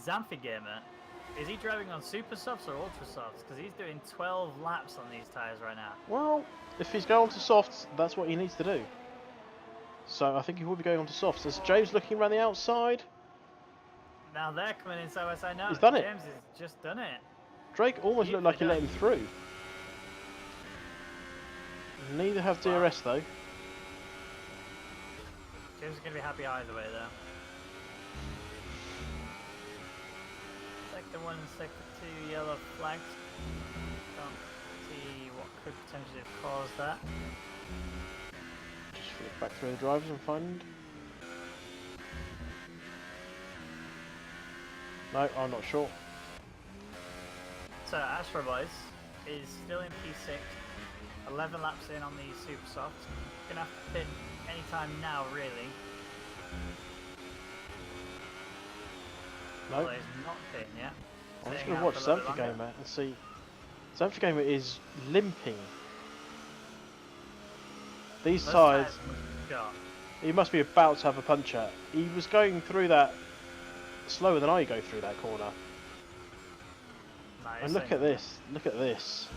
Xamphy Gamer, is he driving on super softs or ultra softs? Because he's doing 12 laps on these tyres right now. Well, if he's going on to softs, that's what he needs to do. So I think he will be going on to softs. As James looking around the outside. Now they're coming in side by side now. He's done it. James has just done it. Drake almost looked like he let him through. Neither have DRS though. James is going to be happy either way though. Sector 1 and Sector 2 yellow flags. Don't see what could potentially have caused that. Just flip back through the drivers and find. No, I'm not sure. So Astro Boys is still in P6, 11 laps in on the super soft. Gonna have to pit anytime now, really. No. Well, he's not pitting yet. I'm just going to watch Xamphy Gamer and see. Xamphy Gamer is limping. These tyres. He must be about to have a puncher. He was going through that slower than I go through that corner. Nice. And look at this. Look at this.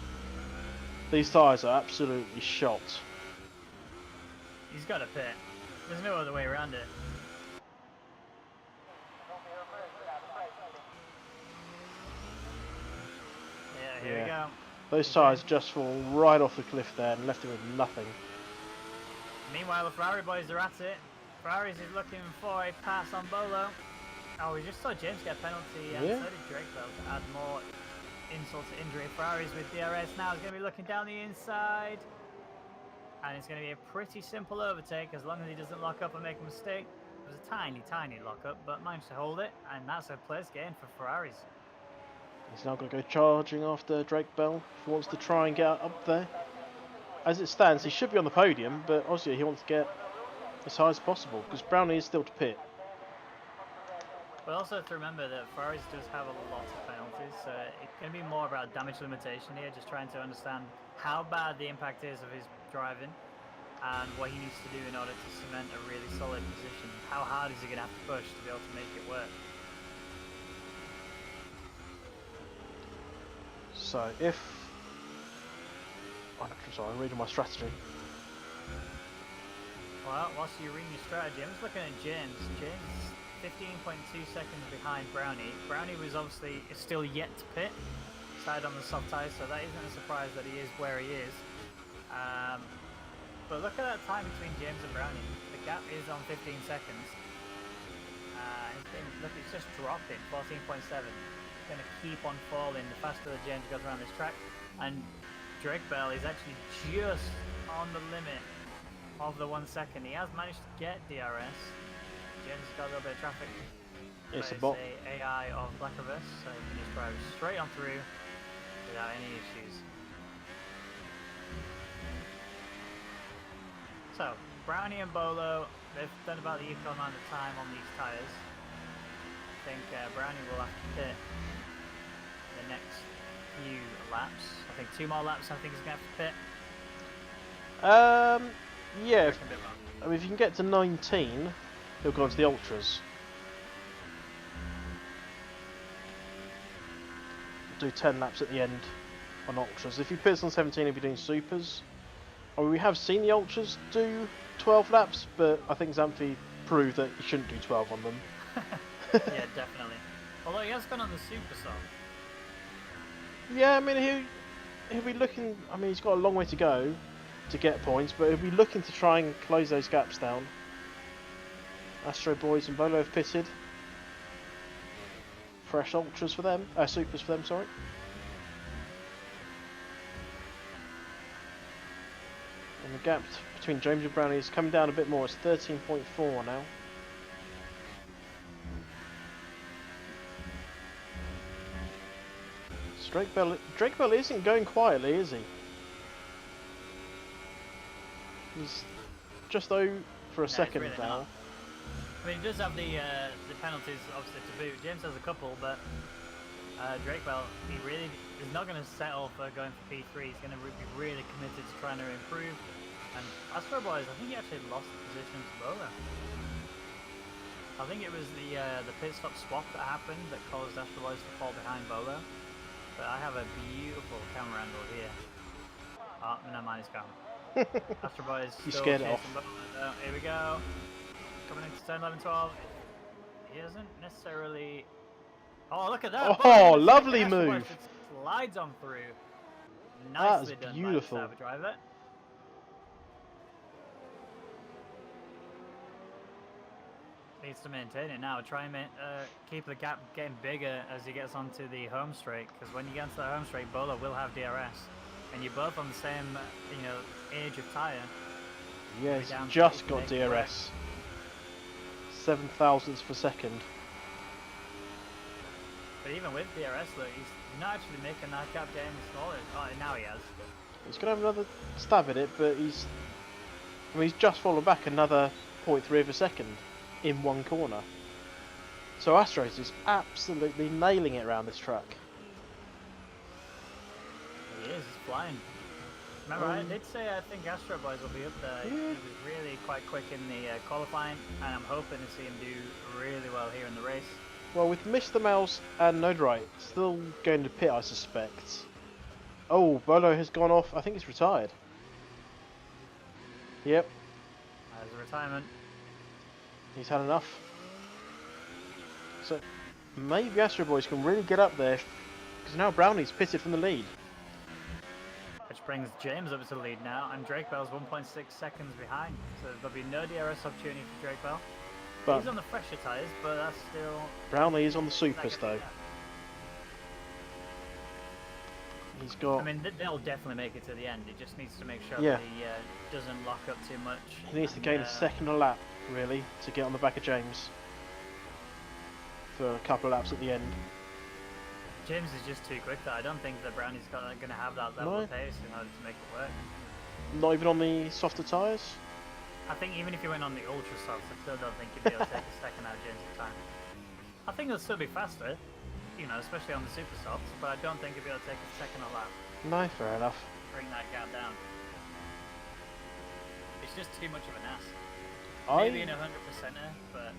These tyres are absolutely shot. He's got a pit. There's no other way around it. Yeah, here we go. Those tyres just fall right off the cliff there and left him with nothing. Meanwhile, the Ferrari boys are at it. Ferraris is looking for a pass on Bolo. Oh, we just saw James get a penalty, and so did Drake Bell to add more insult to injury. Ferraris with DRS now is going to be looking down the inside. And it's going to be a pretty simple overtake as long as he doesn't lock up and make a mistake. It was a tiny, tiny lock up, but managed to hold it, and that's a place gain for Ferraris. He's now going to go charging after Drake Bell if he wants to try and get up there. As it stands, he should be on the podium, but obviously he wants to get as high as possible because Brownie is still to pit. But also have to remember that Ferraris does have a lot of penalties, so it's going to be more about damage limitation here, just trying to understand how bad the impact is of his driving and what he needs to do in order to cement a really solid position. How hard is he going to have to push to be able to make it work? So if... I'm sorry, I'm reading my strategy. Well, whilst you're reading your strategy, I'm just looking at James. James is 15.2 seconds behind Brownie. Brownie was obviously still yet to pit, side on the soft tyres, so that isn't a surprise that he is where he is. But look at that time between James and Brownie. The gap is on 15 seconds. Look, it's just dropping, 14.7. It's going to keep on falling the faster that James goes around this track. And Drake Bell is actually just on the limit of the 1 second. He has managed to get DRS. James has got a little bit of traffic. It's a bot. AI of Black Reverse, so he can just drive straight on through without any issues. So, Brownie and Bolo, they've done about the equal amount of time on these tyres. I think Brownie will have to pit the next few laps. I think 2 more laps, I think he's going to have to pit. Yeah. I mean, if you can get to 19, he'll go on to the Ultras. Do 10 laps at the end on Ultras. If he pits on 17, he'll be doing Supers. I mean, we have seen the Ultras do 12 laps, but I think Xanthi proved that he shouldn't do 12 on them. Yeah, definitely. Although he has gone on the Super song. Yeah, I mean, he'll be looking... I mean, he's got a long way to go to get points, but he'll be looking to try and close those gaps down. Astro Boys and Bolo have pitted. Fresh Ultras for them. Supers for them, sorry. And the gap between James and Brownie is coming down a bit more. It's 13.4 now. Drake Bell isn't going quietly, is he? He's just over for a second really now. Not. I mean, he does have the penalties, obviously, to boot. James has a couple, but Drake Bell, he really is not going to settle for going for P3. He's going to be really committed to trying to improve. And Astro Boys, I think he actually lost the position to Bolo. I think it was the pit stop swap that happened that caused Astro Boys to fall behind Bolo. But I have a beautiful camera angle here. Oh, no, mine is gone. Astro Boys You still scared it chasing off. Bolo. Here we go. Coming into turn 11, 12. He doesn't necessarily... Oh, look at that! Oh, lovely move! Slides on through. Nicely done beautiful. by the driver. Needs to maintain it now. Try and keep the gap getting bigger as he gets onto the home straight. Because when you get onto the home straight, Bolo will have DRS, and you're both on the same, age of tyre. Yeah, he's just got DRS. 7 thousandths per second. But even with DRS, look, he's not actually making that gap getting smaller. Oh, now he has. He's gonna have another stab at it, but he's just fallen back another 0.3 of a second in one corner. So Astros is absolutely nailing it around this track. He is, he's flying. Remember, I did say I think Astro Boys will be up there. Yeah. He was really quite quick in the qualifying, and I'm hoping to see him do really well here in the race. Well, with Mr. Mouse and Nodorite still going to pit, I suspect. Oh, Bolo has gone off. I think he's retired. Yep, There's a retirement. he's had enough. So maybe Astro Boys can really get up there, because now Brownie's pitted from the lead. Which brings James up to the lead now, and Drake Bell's 1.6 seconds behind. So there'll be no DRS opportunity for Drake Bell. But he's on the fresher tyres, but that's still... Brownlee is on the supers though. He's got... I mean, they'll definitely make it to the end. It just needs to make sure Yeah. that he doesn't lock up too much. He needs to gain a second a lap, really, to get on the back of James. For a couple of laps at the end. James is just too quick, though. I don't think that Brownie's going to have that level of pace in order to make it work. Not even on the softer tyres? I think even if you went on the ultra softs, I still don't think you'd be able to take a second out of James' time. I think it'll still be faster, you know, especially on the super softs, but I don't think you'll be able to take a second a lap. No, fair enough. Bring that gap down. It's just too much of an ass. Maybe in 100%er, but...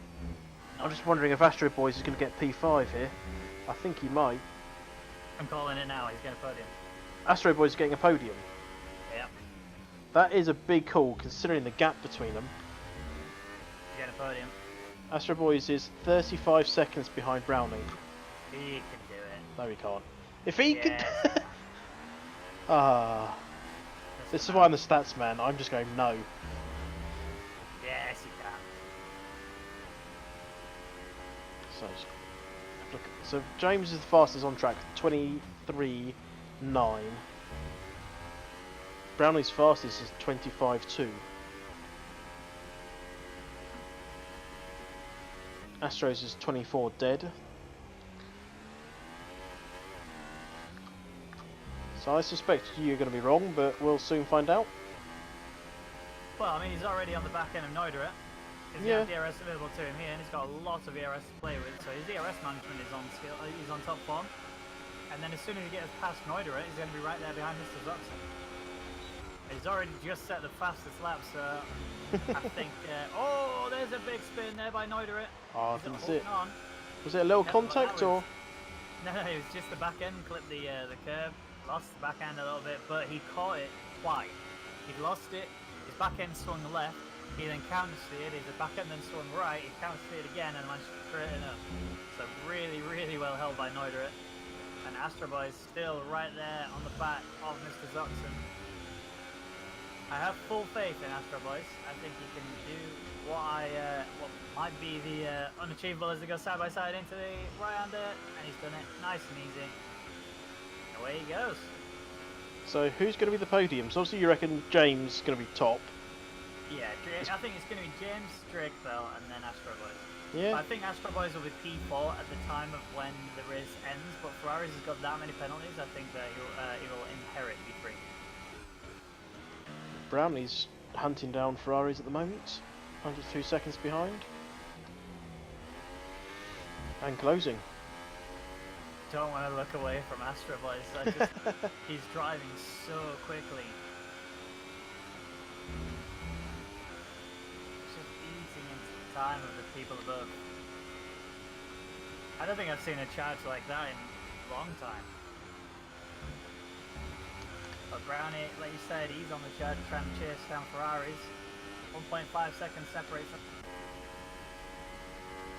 I'm just wondering if Astro Boys is going to get P5 here. I think he might. I'm calling it now, he's getting a podium. Astro Boys is getting a podium. Yep. That is a big call, considering the gap between them. He's getting a podium. Astro Boys is 35 seconds behind Browning. He can do it. No, he can't. If he Yes. could... This is why I'm the stats man. I'm just going no. Yes, he can. So James is the fastest on track, 23.9. Brownlee's fastest is 25.2. Astros is 24 dead. So I suspect you're going to be wrong, but we'll soon find out. Well, I mean, he's already on the back end of Noideret. He's got DRS available to him here, and he's got a lot of ERS to play with, so his DRS management is on skill. He's on top form. And then as soon as he gets past Noideret, he's going to be right there behind Mr. Zoxon. He's already just set the fastest lap, so I think... oh, there's a big spin there by Noideret. Oh, I didn't see it. On. Was it a little contact, or...? No, it was just the back end clipped the curb, lost the back end a little bit, but he caught it twice. He lost it, his back end swung left, he then counter-steered, his back end then swung right, he counter-steered again and managed to straighten up. So really, really well held by Noideret. And Astro Boy is still right there on the back of Mr. Zoxon. I have full faith in Astro Boys. I think he can do what might be the unachievable as they go side by side into the right-hander, and he's done it nice and easy. Away he goes. So who's going to be the podiums? Obviously you reckon James is going to be top. Yeah, I think it's going to be James, Drake Bell, and then Astro Boys. Yeah. But I think Astro Boys will be P4 at the time of when the race ends, but Ferrari's has got that many penalties, I think that he will inherit P3. Brownlee's hunting down Ferraris at the moment, 102 seconds behind. And closing. Don't want to look away from Astro Boys, he's driving so quickly. Just eating into the time of the people above. I don't think I've seen a charge like that in a long time. But Brownie, like you said, he's on the charge trying to chase down Ferraris. 1.5 seconds separates them.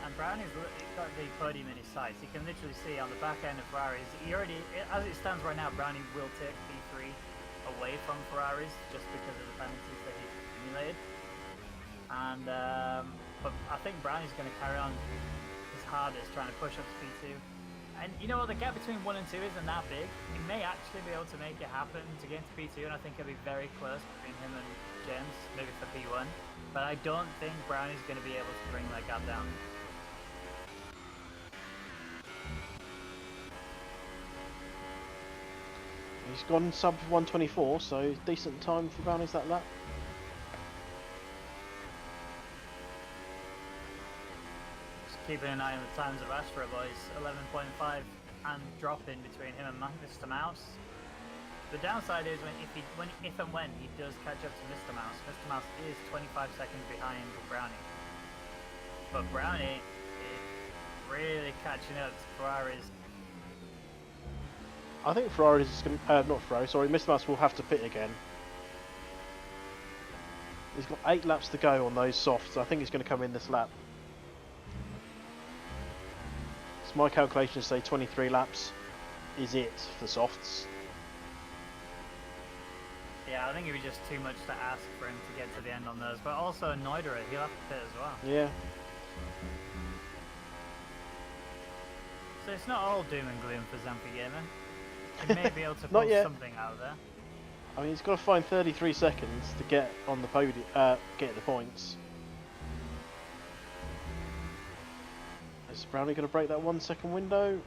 And Brownie's got the podium in his sights. You can literally see on the back end of Ferraris. He already, as it stands right now, Brownie will take P3 away from Ferraris just because of the penalties that he's accumulated. And but I think Brownie's going to carry on his hardest trying to push up to P2. And you know what, the gap between 1 and 2 isn't that big. He may actually be able to make it happen to get into P2, and I think it'll be very close between him and James, maybe for P1. But I don't think Brownie's going to be able to bring that gap down. He's gone sub 124, so decent time for Brownies that lap. Keeping an eye on the times of Astro Boys, 11.5 and dropping between him and Mr. Mouse. The downside is if and when he does catch up to Mr. Mouse is 25 seconds behind Brownie. But Brownie is really catching up to Ferraris. I think Ferrari's is going to, not Ferrari, sorry, Mr. Mouse will have to pit again. He's got 8 laps to go on those softs. I think he's going to come in this lap. So my calculations say 23 laps is it for softs. Yeah, I think it was just too much to ask for him to get to the end on those. But also Neudera, he'll have to pit as well. Yeah. So it's not all doom and gloom for Zampi Gamer. He may be able to Not pull yet. something out there. I mean, he's got to find 33 seconds to get on the podium, get the points. Is Brownie going to break that 1 second window?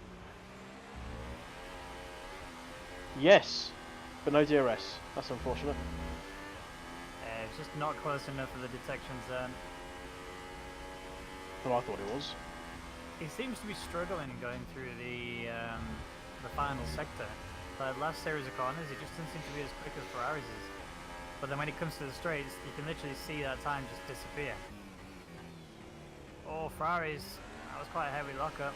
Yes, but no DRS. That's unfortunate. It's just not close enough for the detection zone. Well, I thought it was. He seems to be struggling going through the final sector. The last series of corners, he just doesn't seem to be as quick as Ferrari's is. But then when it comes to the straights, you can literally see that time just disappear. Oh, Ferrari's, that was quite a heavy lockup.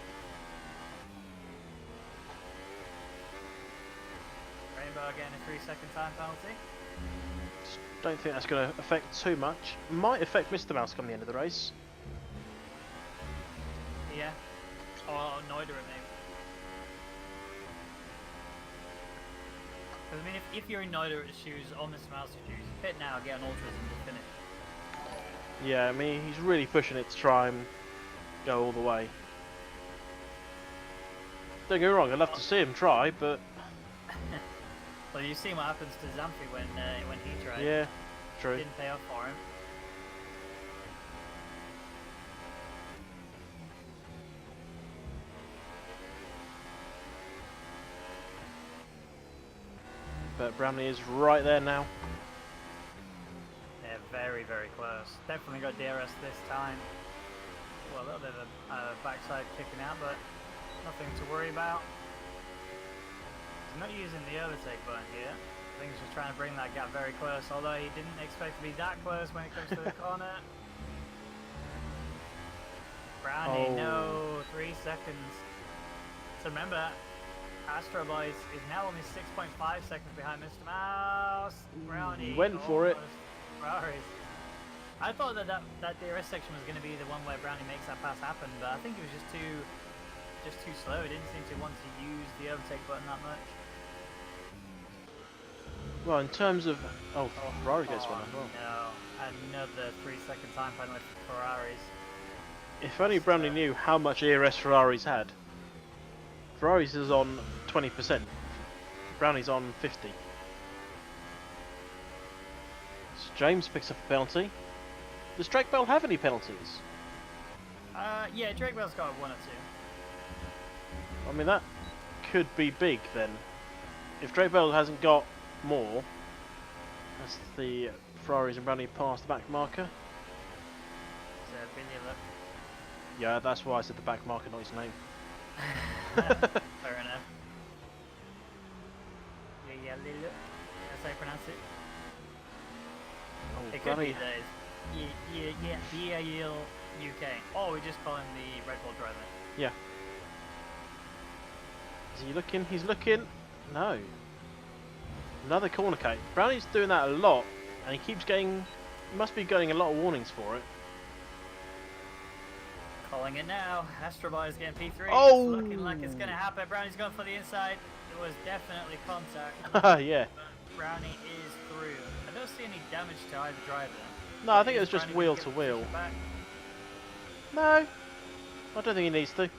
Rainbow getting a 3-second time penalty. Don't think that's going to affect too much. Might affect Mr. Mouse come the end of the race. Yeah. Or Neudera maybe. Because I mean, if you're in Neudera's shoes or Mr. Mouse's shoes, pit now, get an ultras and just finish. Yeah, I mean, he's really pushing it to try and go all the way. Don't get me wrong, I'd love to see him try, but... Well, you've seen what happens to Zampi when he tried. Yeah, true. Didn't pay off for him. But Bramley is right there now. They're very, very close. Definitely got DRS this time. Well, a little bit of a backside kicking out, but nothing to worry about. He's not using the overtake button here. I think he's just trying to bring that gap very close, although he didn't expect to be that close when it comes to the corner. Brownie, no, 3 seconds. So remember, Astro Boys is now only 6.5 seconds behind Mr. Mouse. Brownie went for it. Ferraris. I thought that DRS section was going to be the one where Brownie makes that pass happen, but I think it was just too slow. He didn't seem to want to use the overtake button that much. Well, in terms of... Oh, Ferrari gets one as well. No, another 3-second time penalty for Ferraris. If only Brownie knew how much ERS Ferraris had. Ferraris is on 20%. Brownie's on 50. So James picks up a penalty. Does Drake Bell have any penalties? Yeah, Drake Bell's got 1 or 2. I mean, that could be big then. If Drake Bell hasn't got more, as the Ferraris and Brownie pass the back marker. So, Billy look. Yeah, that's why I said the back marker, not his name. Fair enough. Yeah, Lily look. That's how you pronounce it. Oh, It could Brownie. be that BAL UK. Oh, we just call him the Red Bull driver. Yeah. Is he looking? He's looking. No. Another corner cake. Brownie's doing that a lot, and he keeps getting. Must be getting a lot of warnings for it. Calling it now. Astro Boy is getting P3. Oh! It's looking like it's going to happen. Brownie's going for the inside. It was definitely contact. Yeah. Brownie is through. I don't see any damage to either driver. No, I think it was Is just Brownie wheel gonna to get wheel. pushed back? No, I don't think he needs to. Well,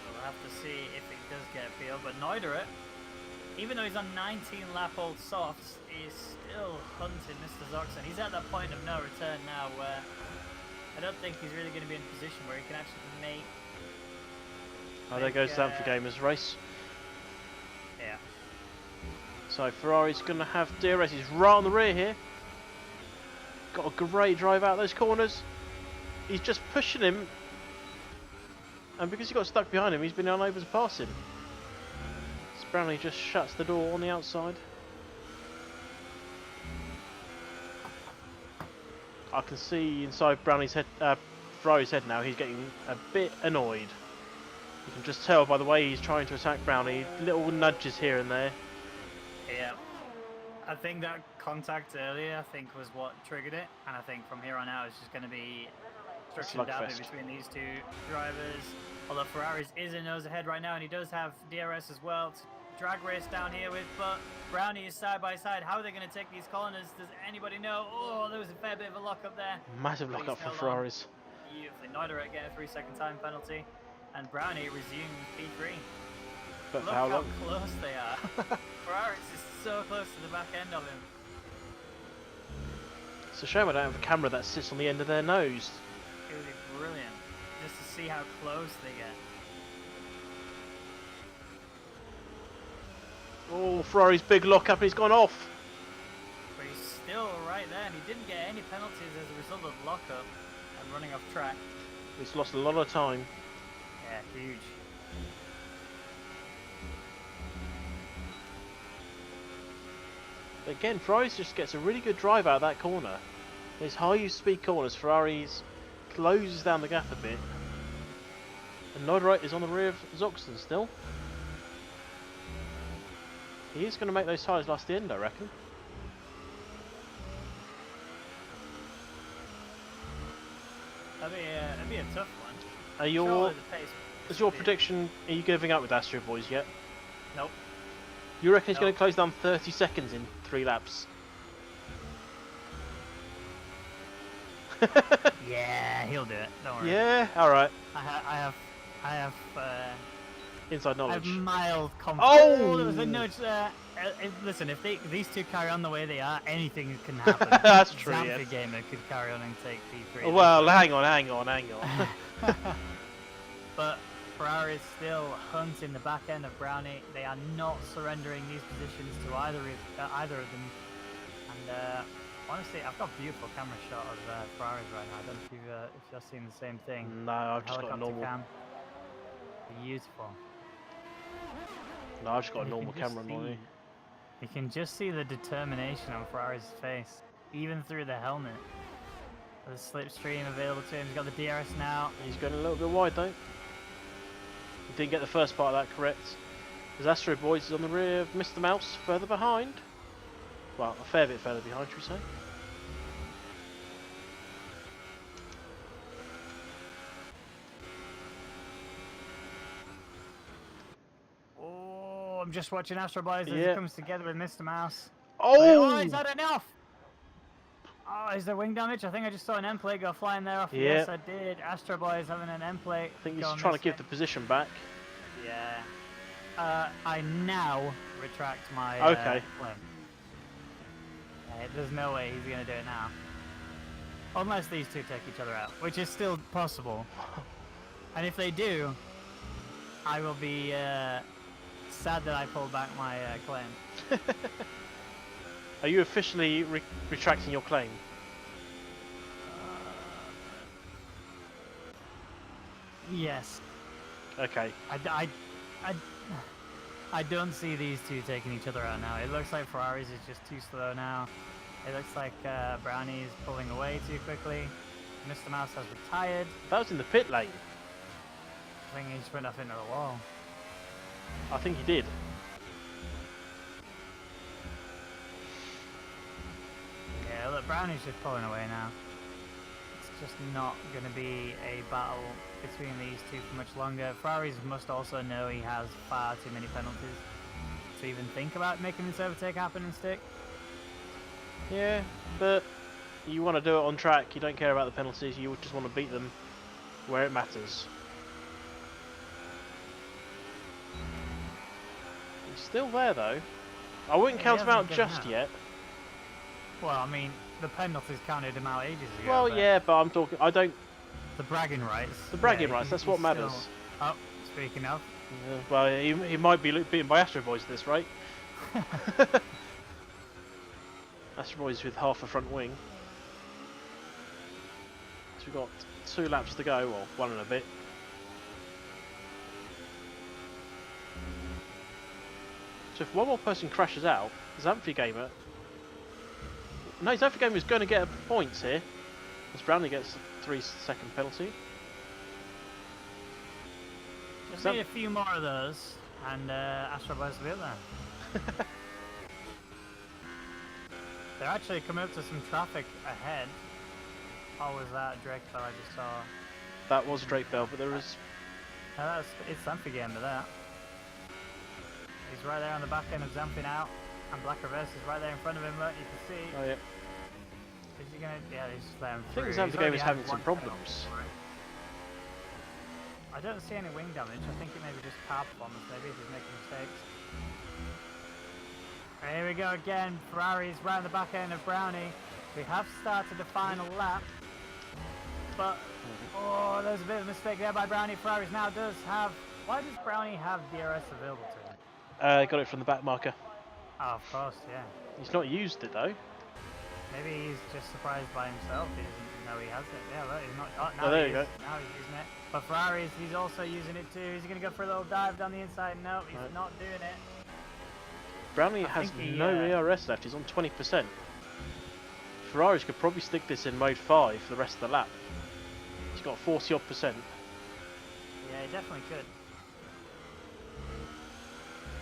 we'll have to see if he does get a field. But Neudera, even though he's on 19-lap-old softs, is still hunting Mr. Zoxon. He's at that point of no return now where I don't think he's really going to be in a position where he can actually make... Oh, there goes Zamp for Gamers race. Yeah. So Ferrari's going to have DRS. He's right on the rear here. Got a great drive out those corners. He's just pushing him. And because he got stuck behind him, he's been unable to pass him. So Brownlee just shuts the door on the outside. I can see inside Brownie's head, Ferrari's head now. He's getting a bit annoyed. You can just tell by the way he's trying to attack Brownie. Little nudges here and there. Yeah. I think that contact earlier, was what triggered it, and I think from here on out it's just going to be destruction damage between these two drivers. Although Ferraris is a nose ahead right now, and he does have DRS as well to drag race down here with, but Brownie is side by side. How are they going to take these corners? Does anybody know? Oh, there was a fair bit of a lock up there. Massive lock up for Ferraris. Beautifully. Neither get a 3-second time penalty, and Brownie resumes P3. But Look how how long? close they are. Ferraris is so close to the back end of him. It's a shame I don't have a camera that sits on the end of their nose. It would be brilliant just to see how close they get. Oh, Ferrari's big lock up and he's gone off. But he's still right there, and he didn't get any penalties as a result of lockup and running off track. He's lost a lot of time. Yeah, huge. But again, Ferrari's just gets a really good drive out of that corner. These high speed corners, Ferrari's closes down the gap a bit. And Noderite is on the rear of Zoxton still. He is going to make those tyres last the end, I reckon. That'd be a tough one. Are is your prediction, are you giving up with Astro Boys yet? Nope. You reckon he's going to close down 30 seconds in 3 laps? Yeah, he'll do it. Don't worry. Yeah, alright. I have Inside knowledge. I have mild confidence. Oh! There was a nudge there. Listen, if these two carry on the way they are, anything can happen. That's true, Zampi yes. Gamer could carry on and take P3. Well, hang on. But Ferrari is still hunting the back end of Brownie. They are not surrendering these positions to either of them. And honestly, I've got a beautiful camera shot of Ferraris right now. I don't know if you're seeing the same thing. No, I've just got a normal. Cam. Beautiful. No, I've just got a normal camera on me. You can just see the determination on Ferrari's face, even through the helmet. The slipstream available to him. He's got the DRS now. He's going a little bit wide though. He didn't get the first part of that correct. As Astro Boys is on the rear of Mr. Mouse, further behind. Well, a fair bit further behind, should we say. Oh, I'm just watching Astro Boys as he comes together with Mr. Mouse. Oh! He's had enough! Oh, is there wing damage? I think I just saw an end plate go flying there off. Yeah. Yes, I did. Astro Boy is having an end plate. I think he's trying to give the position back. Yeah. I now retract my okay. claim. There's no way he's going to do it now. Unless these two take each other out, which is still possible. And if they do, I will be sad that I pulled back my claim. Are you officially retracting your claim? Yes. Okay. I don't see these two taking each other out now. It looks like Ferrari's is just too slow now. It looks like Brownie is pulling away too quickly. Mr. Mouse has retired. That was in the pit lane. I think he just went off into the wall. I think he did. Yeah, look, Brownie's just pulling away now. It's just not going to be a battle between these two for much longer. Ferraris must also know he has far too many penalties to even think about making this overtake happen and stick. Yeah, but you want to do it on track. You don't care about the penalties. You just want to beat them where it matters. He's still there though. I wouldn't count him out just yet. Well, I mean, the penalties counted him out ages ago. Well, yeah, but I'm talking. I don't. The bragging rights. The bragging rights. That's what matters. Still... Oh, speaking of. Well, he might be beaten by Astro Boys at this rate. Astro Boys with half a front wing. So we've got 2 laps to go, or 1 and a bit. So if one more person crashes out, Zampi Gamer... No, Zampi Gamer is going to get points here. As Brownie gets a 3-second penalty. Just need a few more of those, and Astro Boys will be up there. They're actually coming up to some traffic ahead. Or was that Drake Bell I just saw? That was Drake Bell, but there was... No, it's Zamphy game to that. He's right there on the back end of Zamphy now. And Black Reverse is right there in front of him, look, you can see. Oh, yeah. Is he gonna... Yeah, he's just letting him I through. think Zamphy game is having some problems. I don't see any wing damage. I think it may be just car performance, maybe, if he's making mistakes. Here we go again. Ferrari's right on the back end of Brownie. We have started the final lap. But, oh, there's a bit of a mistake there by Brownie. Ferrari's now does have... Why does Brownie have DRS available to him? Got it from the back marker. Oh, of course, yeah. He's not used it, though. Maybe he's just surprised by himself. He doesn't know he has it. Yeah, look, he's not... Oh, Oh, there you go. Now he's using it. But Ferrari's, he's also using it too. He's going to go for a little dive down the inside. No, he's not doing it. Brownie has no ERS left. He's on 20%. Ferraris could probably stick this in mode 5 for the rest of the lap. He's got 40 odd %. Yeah, he definitely could.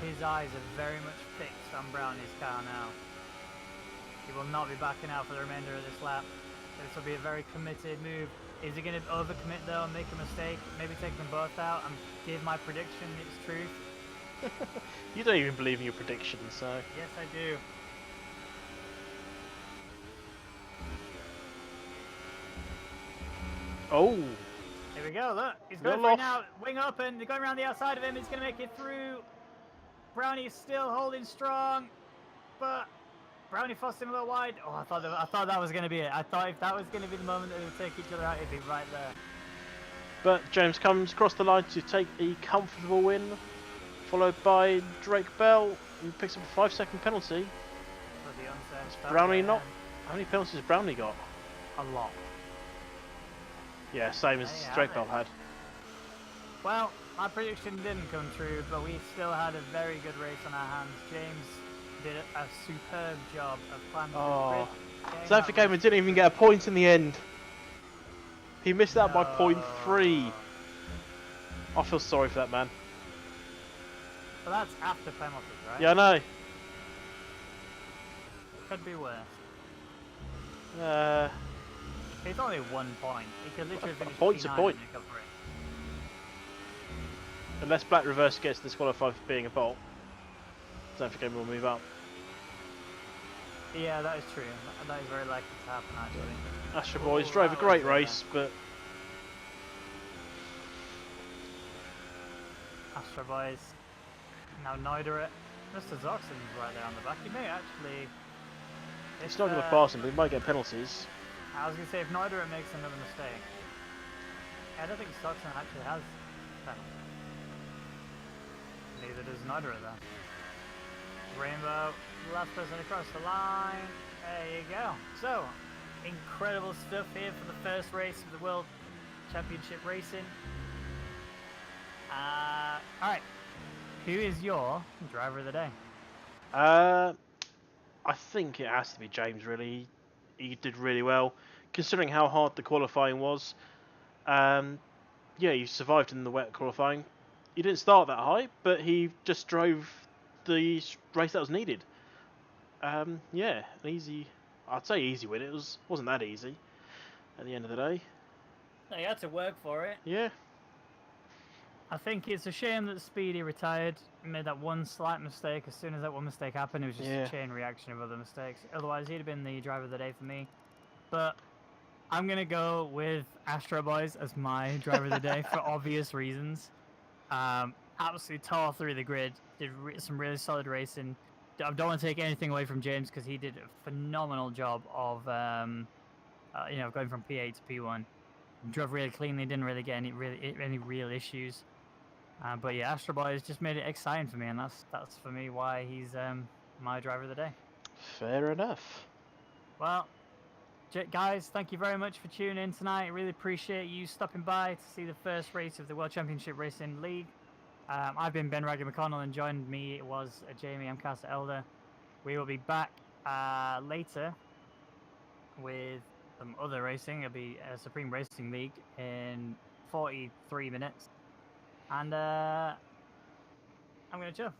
His eyes are very much fixed on Brownie's car now. He will not be backing out for the remainder of this lap. This will be a very committed move. Is he going to overcommit though and make a mistake? Maybe take them both out and give my prediction its truth? You don't even believe in your predictions, so... Yes, I do. Oh! Here we go, look. He's going for it now. Wing open. They're going around the outside of him. He's going to make it through. Brownie is still holding strong. But Brownie forced him a little wide. Oh, I thought that was going to be it. I thought if that was going to be the moment that they would take each other out, it'd be right there. But James comes across the line to take a comfortable win. Followed by Drake Bell, who picks up a 5-second penalty. Brownie not... How many penalties has Brownie got? A lot. Yeah, same as Drake Bell had. Well, my prediction didn't come true, but we still had a very good race on our hands. James did a superb job of climbing the grid. South Africa didn't even get a point in the end. He missed out by 0.3. I feel sorry for that man. But that's after penalties, right? Yeah, I know. Could be worse. It's only 1 point. He could literally finish point's a point. and make up for it. Unless Black Reverse gets disqualified for being a bolt, South Africa will move up. Yeah, that is true. That is very likely to happen, actually. Astro Boys drove a great race, but... Astro Boys. Now Neuderet. Mr. Zoxon's right there on the back. He may actually... It's not going to pass him, but he might get penalties. I was going to say, if Neuderet makes another mistake... I don't think Zoxon actually has penalties. Neither does Neuderet, though. Rainbow, last person across the line. There you go. So, incredible stuff here for the first race of the World Championship Racing. Alright. Who is your driver of the day? I think it has to be James, really. He did really well, considering how hard the qualifying was. Yeah, he survived in the wet qualifying. He didn't start that high, but he just drove the race that was needed. Yeah, an easy... I'd say easy win. It wasn't that easy at the end of the day. No, you had to work for it. Yeah. I think it's a shame that Speedy retired. He made that one slight mistake. As soon as that one mistake happened, it was just a chain reaction of other mistakes. Otherwise, he'd have been the driver of the day for me. But I'm going to go with Astro Boys as my driver of the day for obvious reasons. Absolutely tore through the grid. Did some really solid racing. I don't want to take anything away from James because he did a phenomenal job of, going from P8 to P1. Drove really cleanly. Didn't really get any real issues. But yeah, Astro Boys just made it exciting for me, and that's for me why he's my driver of the day. Fair enough. Well, guys, thank you very much for tuning in tonight. I really appreciate you stopping by to see the first race of the World Championship Racing League. I've been Ben Raggy McConnell, and joined me was Jamie Amcasa Elder. We will be back later with some other racing. It'll be Supreme Racing League in 43 minutes, and I'm gonna chill.